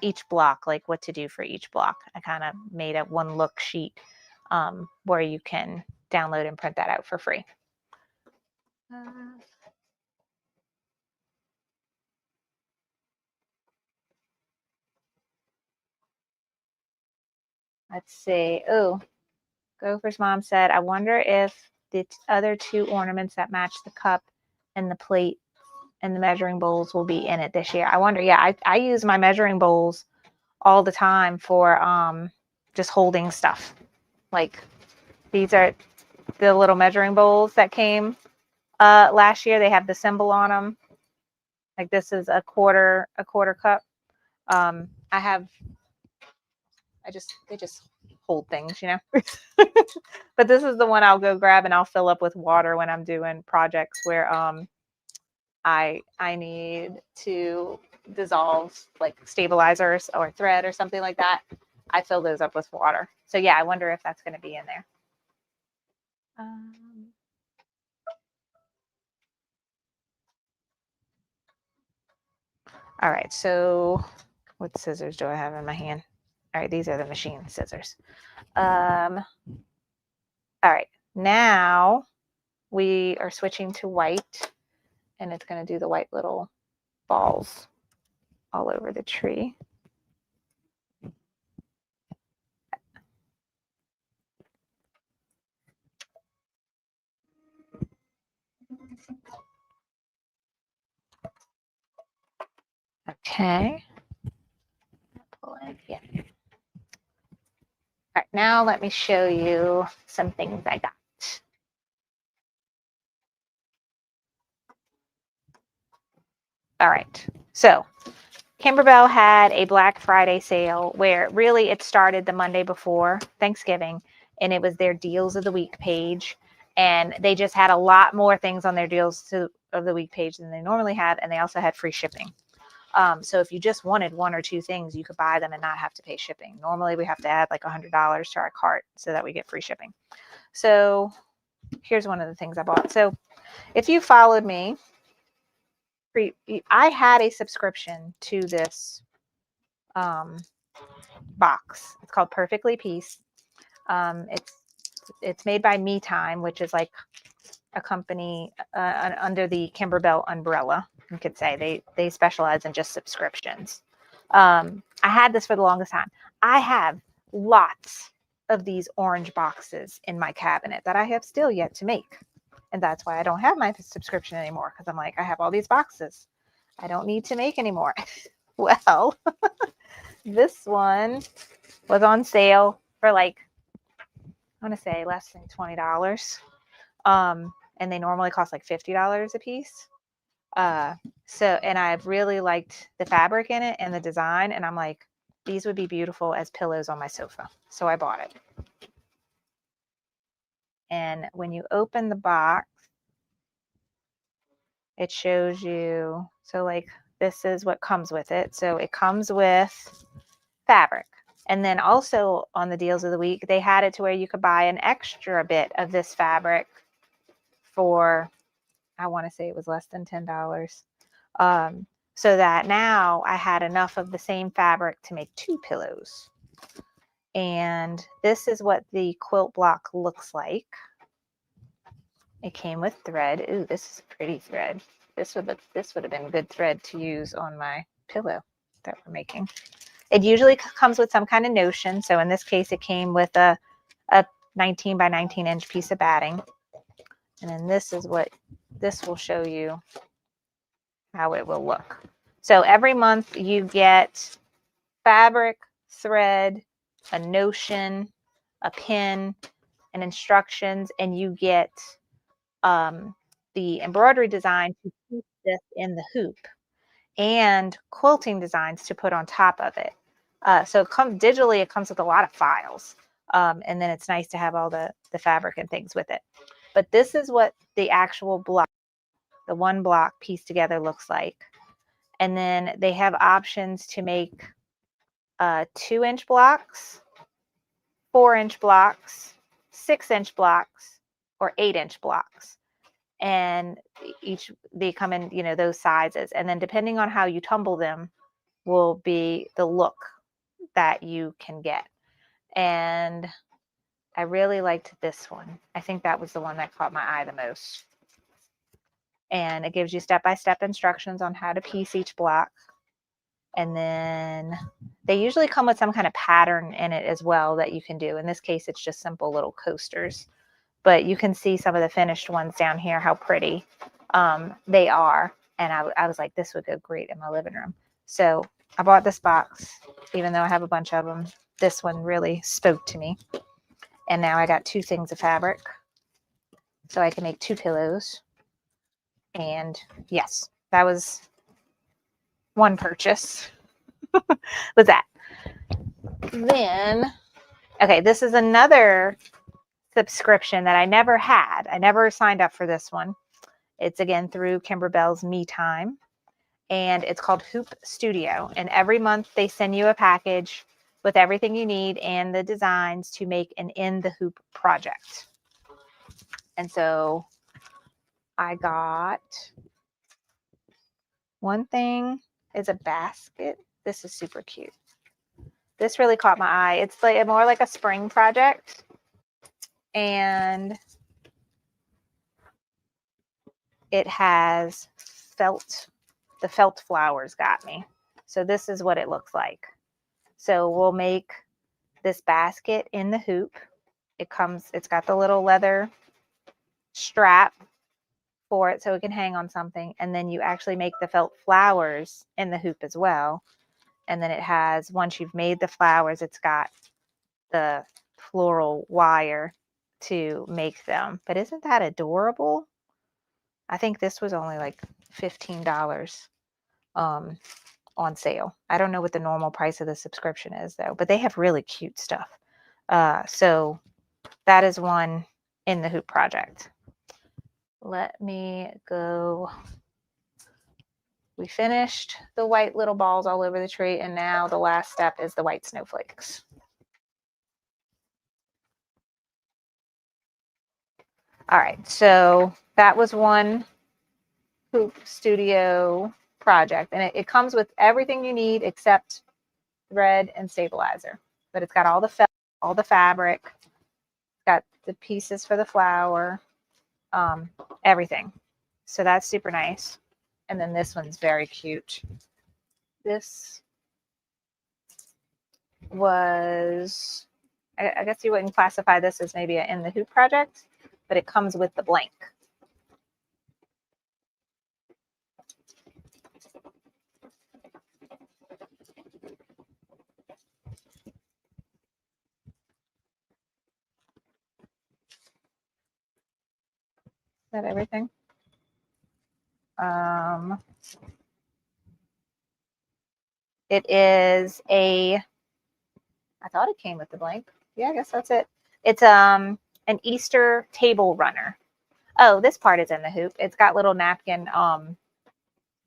each block, like what to do for each block. I kind of made a one look sheet where you can download and print that out for free. Let's see. Oh, Gopher's mom said, I wonder if the other two ornaments that match the cup and the plate and the measuring bowls will be in it this year. I wonder. Yeah, I use my measuring bowls all the time for just holding stuff. Like these are the little measuring bowls that came last year. They have the symbol on them. Like this is a quarter cup. they just hold things, you know. But this is the one I'll go grab, and I'll fill up with water when I'm doing projects where I need to dissolve like stabilizers or thread or something like that. I fill those up with water. So yeah, I wonder if that's going to be in there. All right, so what scissors do I have in my hand? All right, these are the machine scissors. All right, now we are switching to white, and it's going to do the white little balls all over the tree. Okay. Pull in. Yeah. All right, now let me show you some things I got. All right, so Kimberbell had a Black Friday sale where really it started the Monday before Thanksgiving, and it was their deals of the week page. And they just had a lot more things on their deals of the week page than they normally have. And they also had free shipping. So if you just wanted one or two things, you could buy them and not have to pay shipping. Normally we have to add like $100 to our cart so that we get free shipping. So here's one of the things I bought. So if you followed me, I had a subscription to this box. It's called Perfectly Peace. It's made by Me Time, which is like a company under the Kimberbell umbrella. You could say they specialize in just subscriptions. I had this for the longest time. I have lots of these orange boxes in my cabinet that I have still yet to make. And that's why I don't have my subscription anymore, because I'm like, I have all these boxes. I don't need to make anymore. Well, this one was on sale for like, I want to say less than $20. And they normally cost like $50 a piece. And I've really liked the fabric in it and the design. And I'm like, these would be beautiful as pillows on my sofa. So I bought it. And when you open the box, it shows you, so like this is what comes with it. So it comes with fabric. And then also on the deals of the week, they had it to where you could buy an extra bit of this fabric for, I want to say it was less than $10. So that now I had enough of the same fabric to make 2 pillows. And this is what the quilt block looks like. It came with thread. Ooh, this is a pretty thread. This would have been good thread to use on my pillow that we're making. It usually comes with some kind of notion. So in this case, it came with a 19 by 19 inch piece of batting. And then this is what this will show you how it will look. So every month you get fabric, thread, a notion, a pin, and instructions, and you get the embroidery design to keep this in the hoop, and quilting designs to put on top of it. So digitally, it comes with a lot of files. And then it's nice to have all the fabric and things with it. But this is what the actual block, the one block pieced together looks like. And then they have options to make 2-inch blocks, 4-inch blocks, 6-inch blocks, or 8-inch blocks. And they come in, those sizes. And then depending on how you tumble them will be the look that you can get. And I really liked this one. I think that was the one that caught my eye the most. And it gives you step-by-step instructions on how to piece each block. And then they usually come with some kind of pattern in it as well that you can do. In this case, it's just simple little coasters. But you can see some of the finished ones down here, how pretty they are. And I was like, this would go great in my living room. So I bought this box, even though I have a bunch of them. This one really spoke to me. And now I got 2 things of fabric, so I can make 2 pillows. And yes, that was one purchase. was that. Then, okay, this is another subscription that I never had. I never signed up for this one. It's again through Kimberbell's Me Time, and it's called Hoop Studio. And every month they send you a package with everything you need and the designs to make an in the hoop project. And so I got one thing is a basket. This is super cute. This really caught my eye. It's like more like a spring project. And it has felt, the felt flowers got me. So this is what it looks like. So we'll make this basket in the hoop. It's got the little leather strap for it so it can hang on something. And then you actually make the felt flowers in the hoop as well. And then it has, once you've made the flowers, it's got the floral wire to make them. But isn't that adorable? I think this was only like $15 on sale. I don't know what the normal price of the subscription is though, but they have really cute stuff. So that is one in the hoop project. Let me go. We finished the white little balls all over the tree, and now the last step is the white snowflakes. All right, so that was one hoop studio project, and it comes with everything you need except thread and stabilizer. But it's got all the felt, all the fabric, got the pieces for the flower, everything. So that's super nice. And then this one's very cute. This was, I guess you wouldn't classify this as maybe an in the hoop project, but it comes with the blank. Is that everything? It is I thought it came with the blank. Yeah, I guess that's it. It's an Easter table runner. Oh, this part is in the hoop. It's got little napkin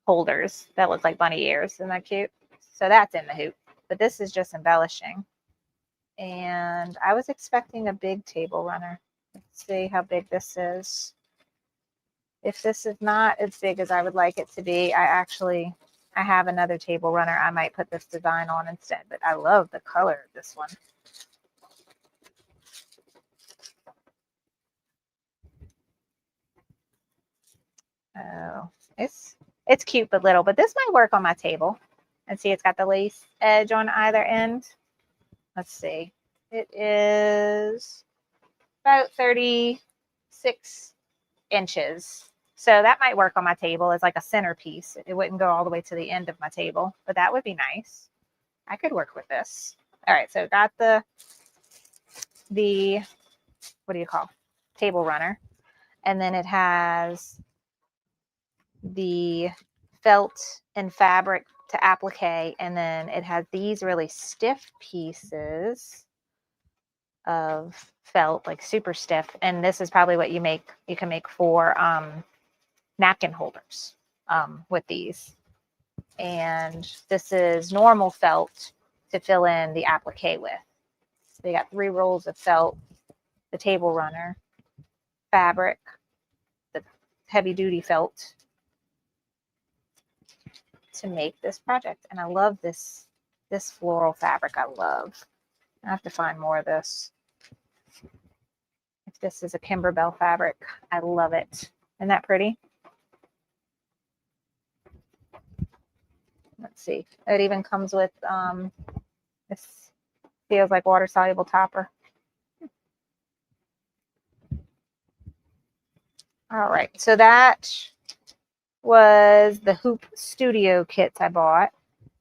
holders that look like bunny ears. Isn't that cute? So that's in the hoop. But this is just embellishing. And I was expecting a big table runner. Let's see how big this is. If this is not as big as I would like it to be, I have another table runner. I might put this design on instead, but I love the color of this one. Oh, it's cute but little, but this might work on my table. And see, it's got the lace edge on either end. Let's see. It is about 36 inches. So that might work on my table as like a centerpiece. It wouldn't go all the way to the end of my table, but that would be nice. I could work with this. All right, so got the what do you call table runner, and then it has the felt and fabric to applique, and then it has these really stiff pieces of felt, like super stiff, and this is probably what you can make for napkin holders with these. And this is normal felt to fill in the applique with. So you got 3 rolls of felt, the table runner, fabric, the heavy duty felt to make this project. And I love this floral fabric. I have to find more of this. If this is a Kimberbell fabric, I love it. Isn't that pretty? Let's see. It even comes with this feels like water soluble topper. All right, so that was the hoop studio kits I bought,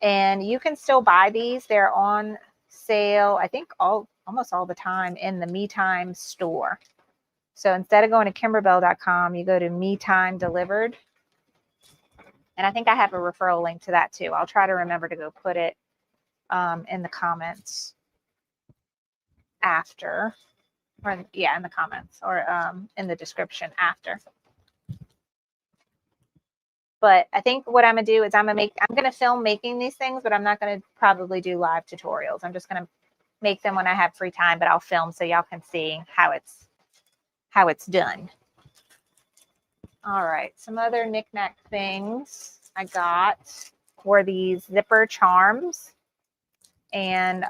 and you can still buy these. They're on sale, I think almost all the time in the Me Time store. So instead of going to kimberbell.com, you go to Me Time Delivered. And I think I have a referral link to that too. I'll try to remember to go put it in the comments after, or yeah, in the comments or in the description after. But I think what I'm gonna do is I'm gonna film making these things, but I'm not gonna probably do live tutorials. I'm just gonna make them when I have free time, but I'll film so y'all can see how it's done. All right, some other knickknack things I got were these zipper charms, and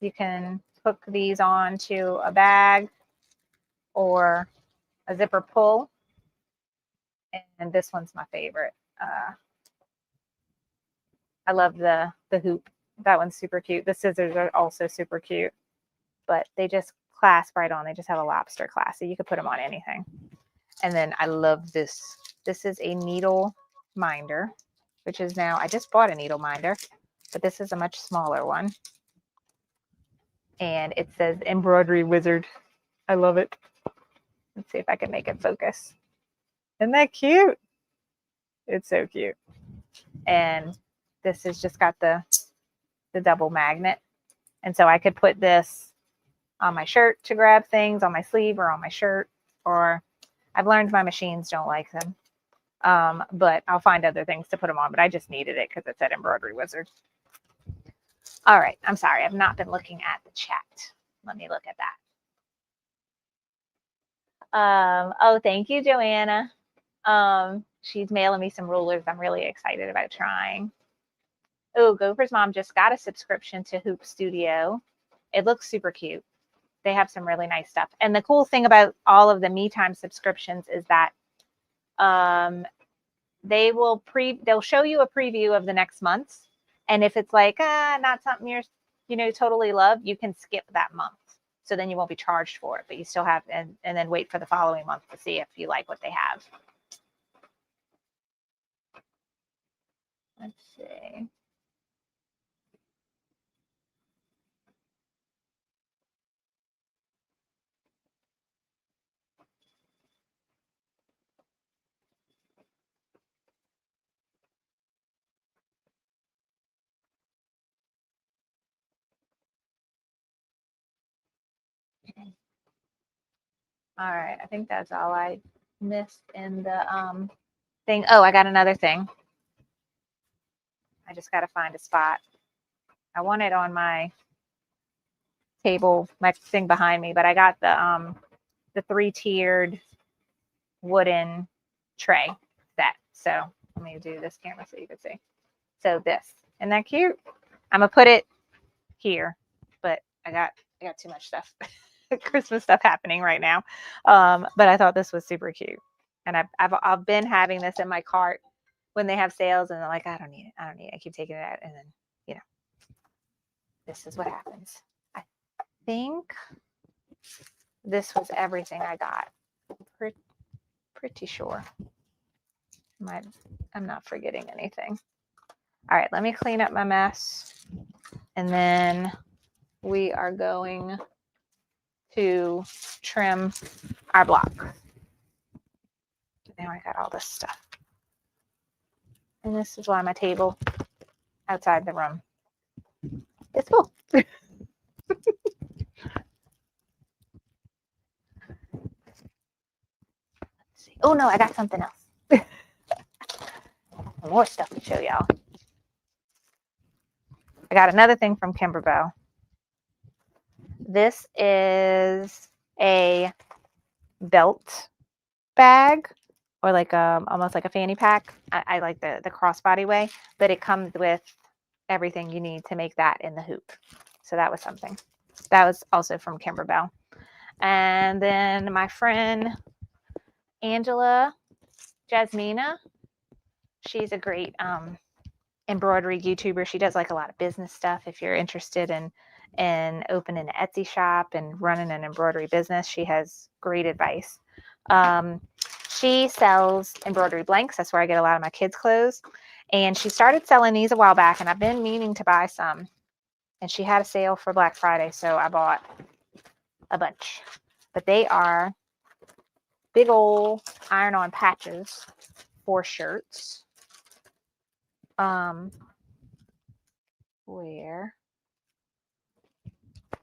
you can hook these onto a bag or a zipper pull. And this one's my favorite. I love the hoop. That one's super cute. The scissors are also super cute, but they just clasp right on. They just have a lobster clasp, so you could put them on anything. And then I love this. This is a needle minder, which is now, I just bought a needle minder, but this is a much smaller one. And it says Embroidery Wizard. I love it. Let's see if I can make it focus. Isn't that cute? It's so cute. And this has just got the double magnet. And so I could put this on my shirt to grab things, on my sleeve or on my shirt, or I've learned my machines don't like them. But I'll find other things to put them on, but I just needed it because it said Embroidery Wizard. All right. I'm sorry. I've not been looking at the chat. Let me look at that. Oh, thank you, Joanna. She's mailing me some rulers I'm really excited about trying. Oh, Gopher's mom just got a subscription to Hoop Studio. It looks super cute. They have some really nice stuff. And the cool thing about all of the Me Time subscriptions is that they'll show you a preview of the next month. And if it's like, not something you're, totally love, you can skip that month. So then you won't be charged for it, but you still have, and then wait for the following month to see if you like what they have. Let's see. All right, I think that's all I missed in the thing. Oh, I got another thing. I just got to find a spot. I want it on my table, my thing behind me, but I got the 3-tiered wooden tray set. So let me do this camera so you can see. So this, isn't that cute? I'm gonna put it here, but I got too much stuff, Christmas stuff happening right now. But I thought this was super cute, and I've been having this in my cart when they have sales, and they're like, I don't need it. I keep taking it out, and then this is what happens. I think this was everything I got. Pretty sure. I'm not forgetting anything. All right, let me clean up my mess, and then we are going to trim our block. Now I got all this stuff. And this is why my table outside the room is full. Oh no, I got something else. More stuff to show y'all. I got another thing from Kimberbell. This is a belt bag, or like almost like a fanny pack. I like the crossbody way, but it comes with everything you need to make that in the hoop. So that was something. That was also from Kimberbell. And then my friend Angela Jasmina, she's a great embroidery YouTuber. She does like a lot of business stuff. If you're interested in opening an Etsy shop and running an embroidery business, she has great advice. She sells embroidery blanks. That's where I get a lot of my kids' clothes. And she started selling these a while back, and I've been meaning to buy some. And she had a sale for Black Friday, so I bought a bunch. But they are big old iron-on patches for shirts. square.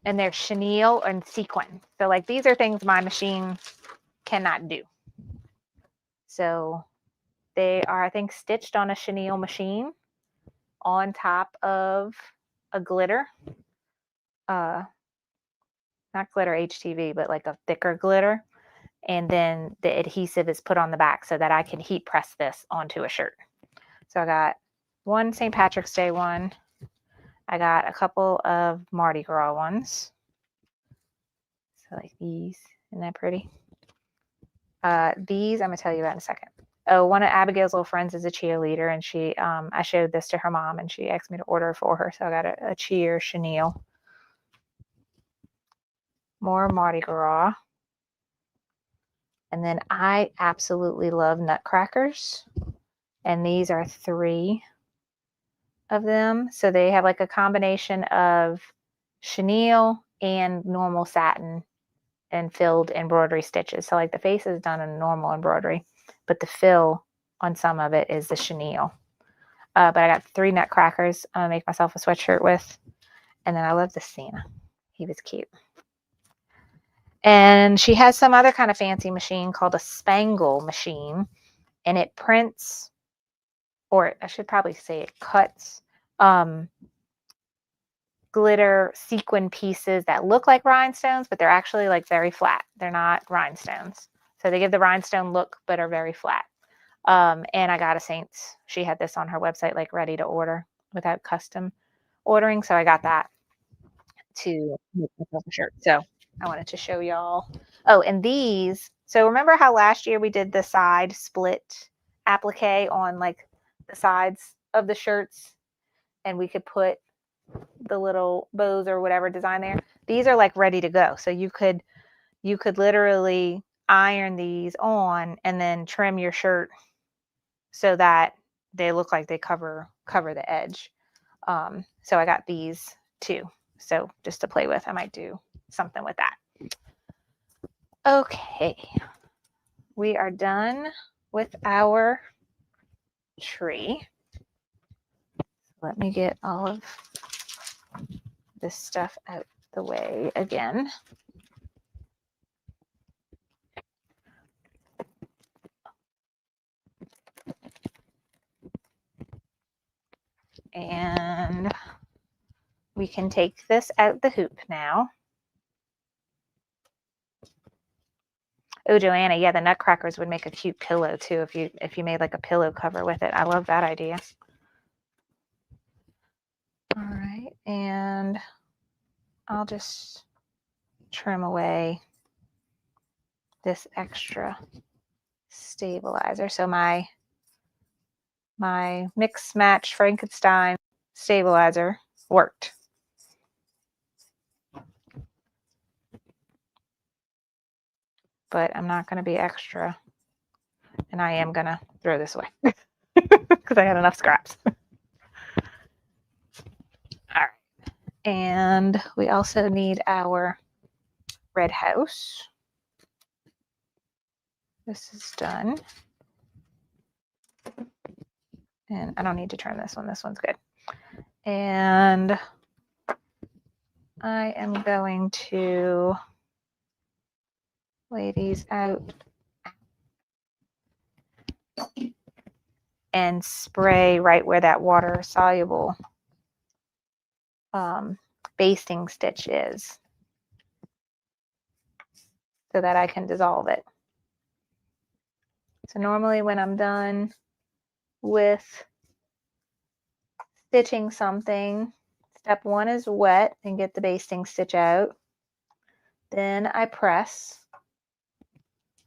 And they're chenille and sequin. So like these are things my machine cannot do. So they are, I think, stitched on a chenille machine on top of a glitter. Not glitter HTV, but like a thicker glitter. And then the adhesive is put on the back so that I can heat press this onto a shirt. So I got one St. Patrick's Day one. I got a couple of Mardi Gras ones. So like these, isn't that pretty? These I'm gonna tell you about in a second. Oh, one of Abigail's little friends is a cheerleader, and she, I showed this to her mom, and she asked me to order for her, so I got a cheer chenille. More Mardi Gras. And then I absolutely love nutcrackers, and these are 3 of them. So they have like a combination of chenille and normal satin and filled embroidery stitches. So like the face is done in normal embroidery, but the fill on some of it is the chenille. But I got 3 nutcrackers I'm gonna make myself a sweatshirt with. And then I love the Santa. He was cute. And she has some other kind of fancy machine called a spangle machine, and it prints, or I should probably say it cuts, glitter sequin pieces that look like rhinestones, but they're actually like very flat. They're not rhinestones. So they give the rhinestone look, but are very flat. And I got a Saints. She had this on her website, like ready to order without custom ordering. So I got that to make myself a shirt. So I wanted to show y'all. Oh, and these. So remember how last year we did the side split applique on like the sides of the shirts, and we could put the little bows or whatever design there. These are like ready to go. So you could literally iron these on and then trim your shirt so that they look like they cover the edge. So I got these too. So just to play with, I might do something with that. Okay, we are done with our tree. Let me get all of this stuff out the way again. And we can take this out the hoop now. Oh, Joanna, yeah, the nutcrackers would make a cute pillow too if you made like a pillow cover with it. I love that idea. All right, and I'll just trim away this extra stabilizer. So my mix match Frankenstein stabilizer worked. But I'm not going to be extra, and I am going to throw this away because I had enough scraps. All right, and we also need our red house. This is done. And I don't need to trim this one. This one's good. And I am going to lay these out and spray right where that water soluble basting stitch is so that I can dissolve it. So normally when I'm done with stitching something, step 1 is wet and get the basting stitch out. Then I press.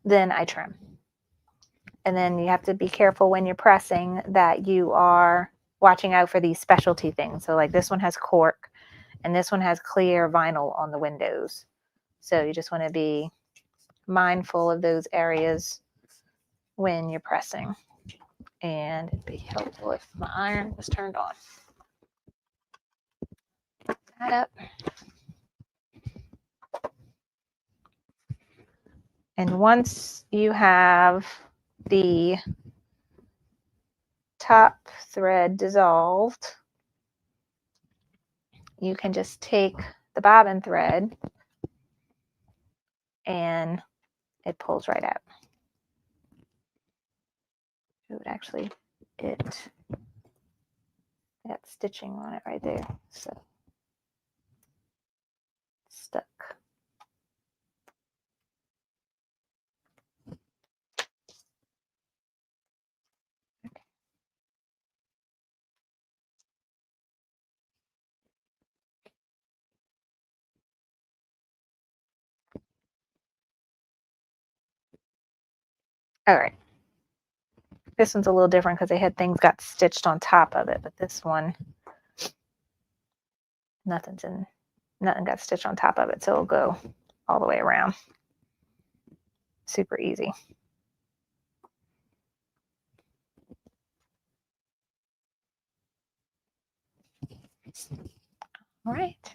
Then I trim. And then you have to be careful when you're pressing that you are watching out for these specialty things. So like this one has cork and this one has clear vinyl on the windows. So you just want to be mindful of those areas when you're pressing. And it'd be helpful if my iron was turned on. That up. And once you have the top thread dissolved, you can just take the bobbin thread and it pulls right out. It got stitching on it right there, so it's stuck. Okay. All right. This one's a little different because they had things got stitched on top of it, but this one, nothing got stitched on top of it, so it'll go all the way around. Super easy. All right.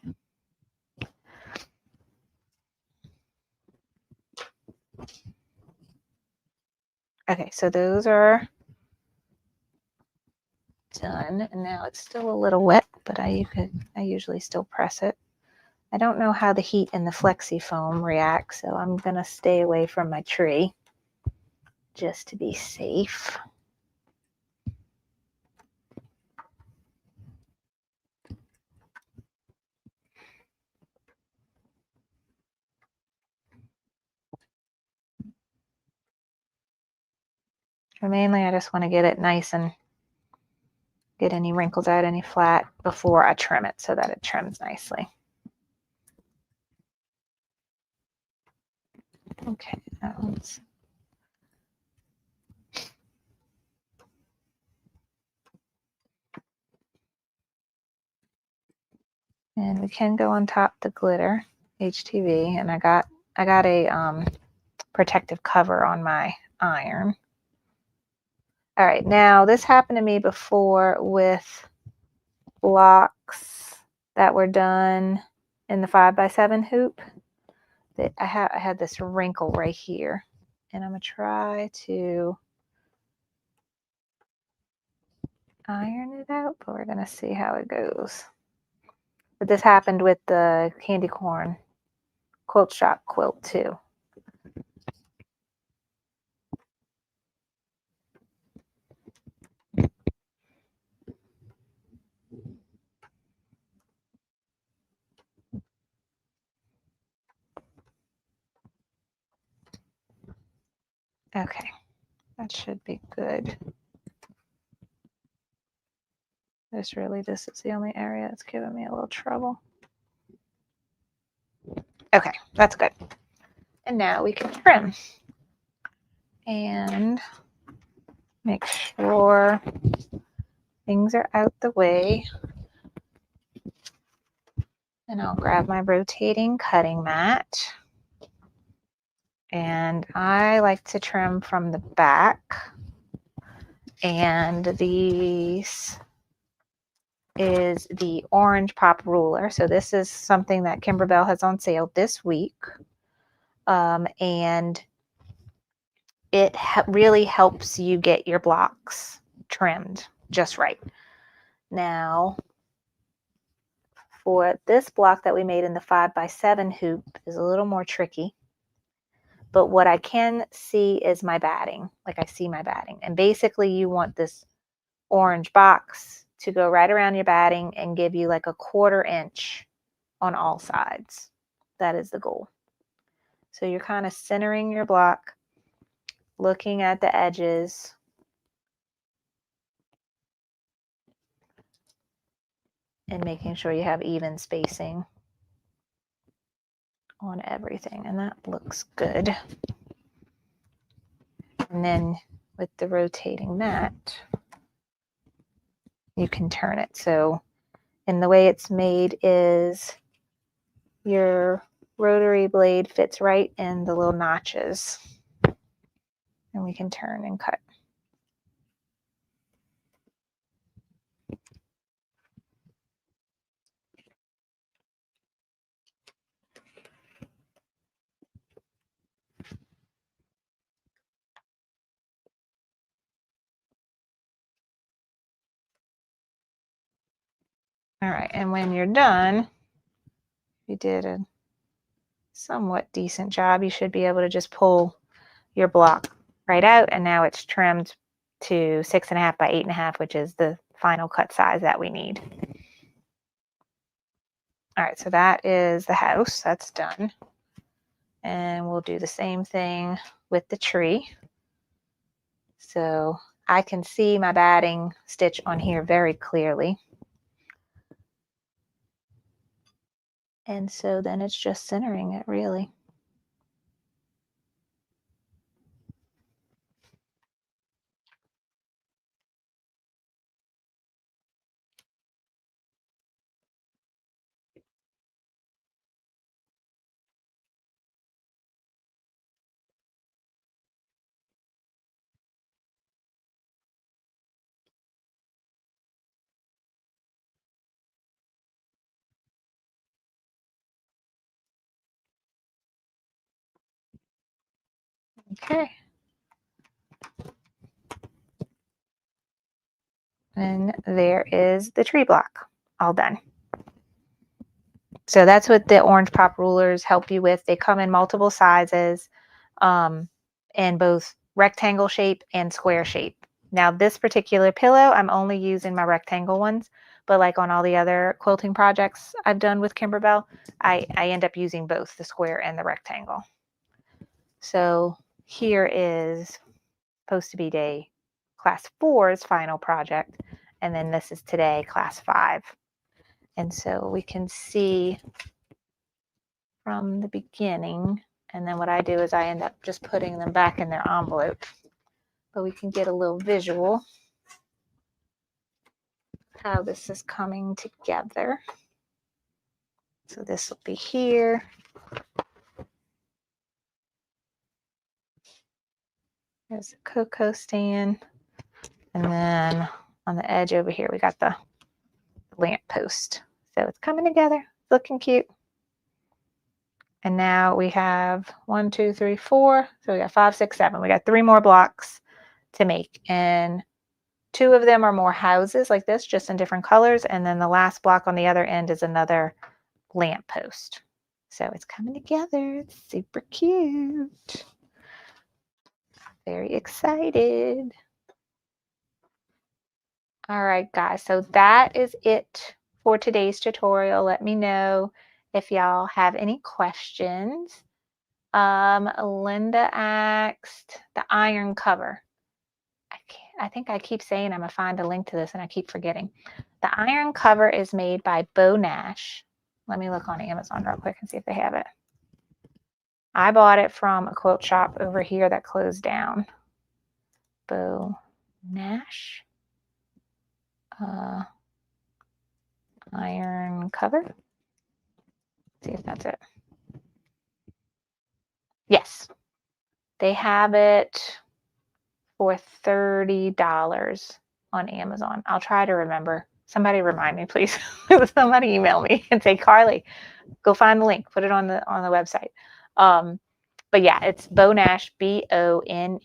Okay, so those are done, and now it's still a little wet, but I usually still press it. I don't know how the heat and the flexi foam react, so I'm gonna stay away from my tree just to be safe. And mainly I just want to get it nice and get any wrinkles out, any flat, before I trim it so that it trims nicely. Okay, that one's and we can go on top the glitter HTV, and I got a protective cover on my iron. All right, now this happened to me before with blocks that were done in the 5x7 hoop. That I had this wrinkle right here, and I'm gonna try to iron it out, but we're gonna see how it goes. But this happened with the candy corn quilt shop quilt too. Okay, that should be good. This is the only area that's giving me a little trouble. Okay, that's good. And now we can trim and make sure things are out the way. And I'll grab my rotating cutting mat. And I like to trim from the back. And these is the orange pop ruler. So this is something that Kimberbell has on sale this week. And it really helps you get your blocks trimmed just right. Now, for this block that we made in the 5x7 hoop is a little more tricky. But what I can see is my batting. Like I see my batting. And basically you want this orange box to go right around your batting and give you like a 1/4 inch on all sides. That is the goal. So you're kind of centering your block, looking at the edges. And making sure you have even spacing on everything. And that looks good. And then with the rotating mat, you can turn it. So, and the way it's made is your rotary blade fits right in the little notches. And we can turn and cut. All right, and when you're done, you did a somewhat decent job. You should be able to just pull your block right out, and now it's trimmed to 6.5 by 8.5, which is the final cut size that we need. All right, so that is the house. That's done. And we'll do the same thing with the tree. So I can see my batting stitch on here very clearly. And so then it's just centering it, really. Okay. And there is the tree block, all done. So that's what the orange pop rulers help you with. They come in multiple sizes, in both rectangle shape and square shape. Now this particular pillow, I'm only using my rectangle ones, but like on all the other quilting projects I've done with Kimberbell, I end up using both the square and the rectangle. So here is supposed to be day class 4's final project, and then this is today class 5. And so we can see from the beginning, and then what I do is I end up just putting them back in their envelope, but we can get a little visual how this is coming together. So this will be here. There's a cocoa stand, and then on the edge over here we got the lamp post. So it's coming together, looking cute. And now we have 1, 2, 3, 4. So we got 5, 6, 7. We got 3 more blocks to make. And 2 of them are more houses like this, just in different colors. And then the last block on the other end is another lamp post. So it's coming together. It's super cute. Very excited. All right, guys. So that is it for today's tutorial. Let me know if y'all have any questions. Linda asked the iron cover. I think I keep saying I'm gonna find a link to this and I keep forgetting. The iron cover is made by Bo Nash. Let me look on Amazon real quick and see if they have it. I bought it from a quilt shop over here that closed down. Bo Nash. Iron cover. Let's see if that's it. Yes. They have it for $30 on Amazon. I'll try to remember. Somebody remind me, please. Somebody email me and say, Carly, go find the link. Put it on the website. But yeah, it's Bo Nash, Bonash,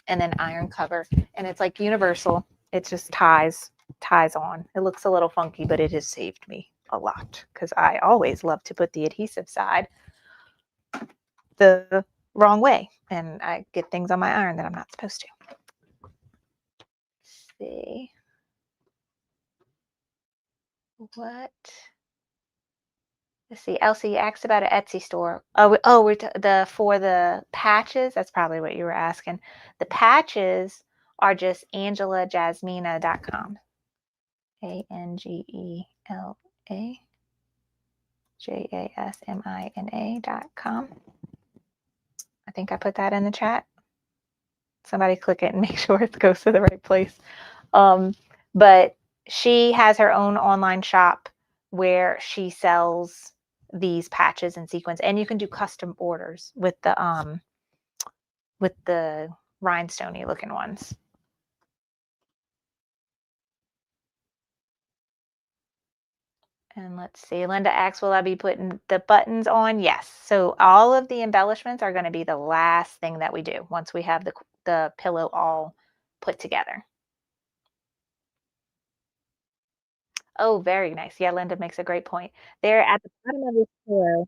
and then iron cover, and it's like universal. It just ties on. It looks a little funky, but it has saved me a lot because I always love to put the adhesive side the wrong way, and I get things on my iron that I'm not supposed to. Let's see what. Let's see. Elsie asked about an Etsy store. We're for the patches. That's probably what you were asking. The patches are just angelajasmina.com. ANGELAJASMINA.com. I think I put that in the chat. Somebody click it and make sure it goes to the right place. But she has her own online shop where she sells these patches and sequins, and you can do custom orders with the rhinestoney looking ones. And let's see, Linda asks, will I be putting the buttons on? Yes. So all of the embellishments are going to be the last thing that we do once we have the pillow all put together. Oh, very nice. Yeah, Linda makes a great point. There at the bottom of this pillow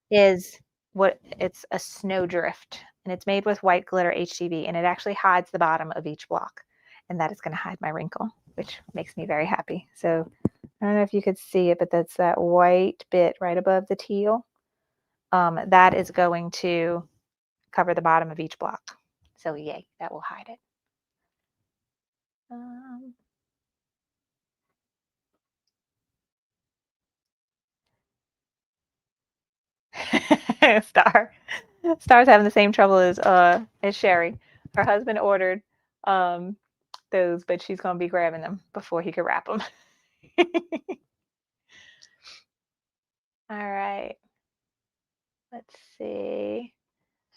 is what it's a snowdrift, and it's made with white glitter HTV, and it actually hides the bottom of each block, and that is gonna hide my wrinkle, which makes me very happy. So, I don't know if you could see it, but that's that white bit right above the teal. That is going to cover the bottom of each block. So yay, that will hide it. Um, Star. Star's having the same trouble as Sherry. Her husband ordered um those, but she's gonna be grabbing them before he could wrap them. All right. Let's see.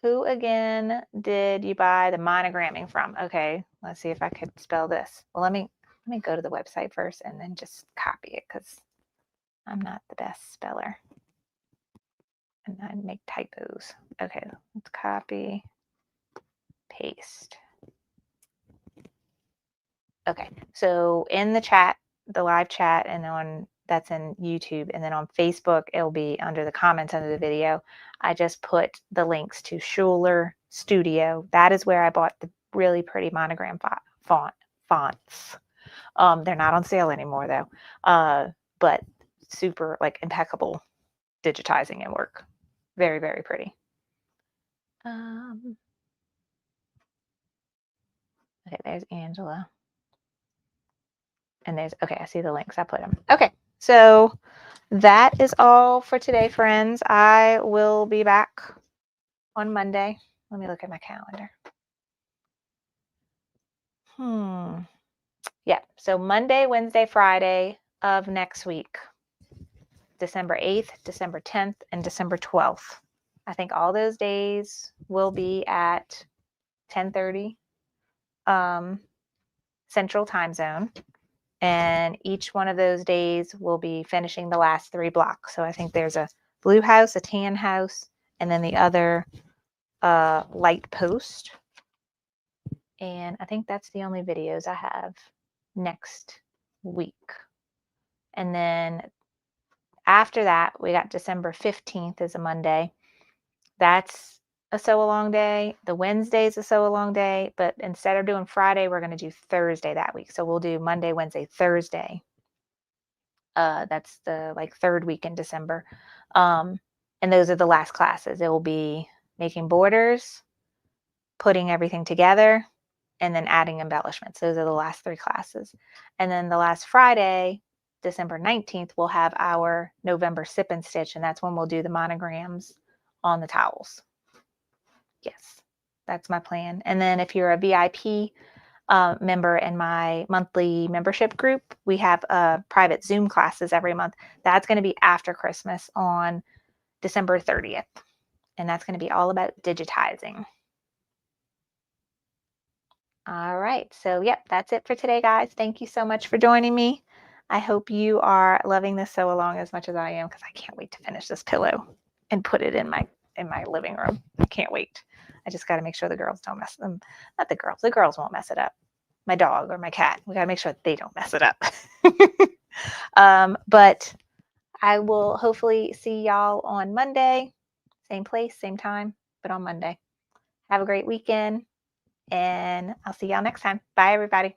Who again did you buy the monogramming from? Okay, let's see if I could spell this. Well, let me go to the website first and then just copy it because I'm not the best speller and I make typos. Okay, let's copy, paste. Okay, so in the chat, the live chat, and on that's in YouTube, and then on Facebook, it'll be under the comments under the video. I just put the links to Schuler Studio. That is where I bought the really pretty monogram fonts. They're not on sale anymore though, but super like impeccable digitizing and work. Very, very pretty. Okay, there's Angela. And there's, okay, I see the links. I put them. Okay, so that is all for today, friends. I will be back on Monday. Let me look at my calendar. Yeah, so Monday, Wednesday, Friday of next week, December 8th, December 10th, and December 12th. I think all those days will be at 10:30 Central Time Zone. And each one of those days will be finishing the last 3 blocks. So I think there's a blue house, a tan house, and then the other light post. And I think that's the only videos I have next week. And then after that, we got December 15th is a Monday. That's a sew along day. The Wednesday is a sew along day, but instead of doing Friday, we're going to do Thursday that week. So we'll do Monday, Wednesday, Thursday. That's the like 3rd week in December. And those are the last classes. It will be making borders, putting everything together, and then adding embellishments. Those are the last 3 classes. And then the last Friday, December 19th, we'll have our November sip and stitch, and that's when we'll do the monograms on the towels. Yes, that's my plan. And then if you're a VIP member in my monthly membership group, we have private Zoom classes every month. That's going to be after Christmas on December 30th. And that's going to be all about digitizing. All right. So, yep, that's it for today, guys. Thank you so much for joining me. I hope you are loving this sew along as much as I am because I can't wait to finish this pillow and put it in my living room. I can't wait. I just got to make sure the girls don't mess them. Not the girls. The girls won't mess it up. My dog or my cat. We got to make sure they don't mess it up. But I will hopefully see y'all on Monday. Same place, same time, but on Monday. Have a great weekend, and I'll see y'all next time. Bye, everybody.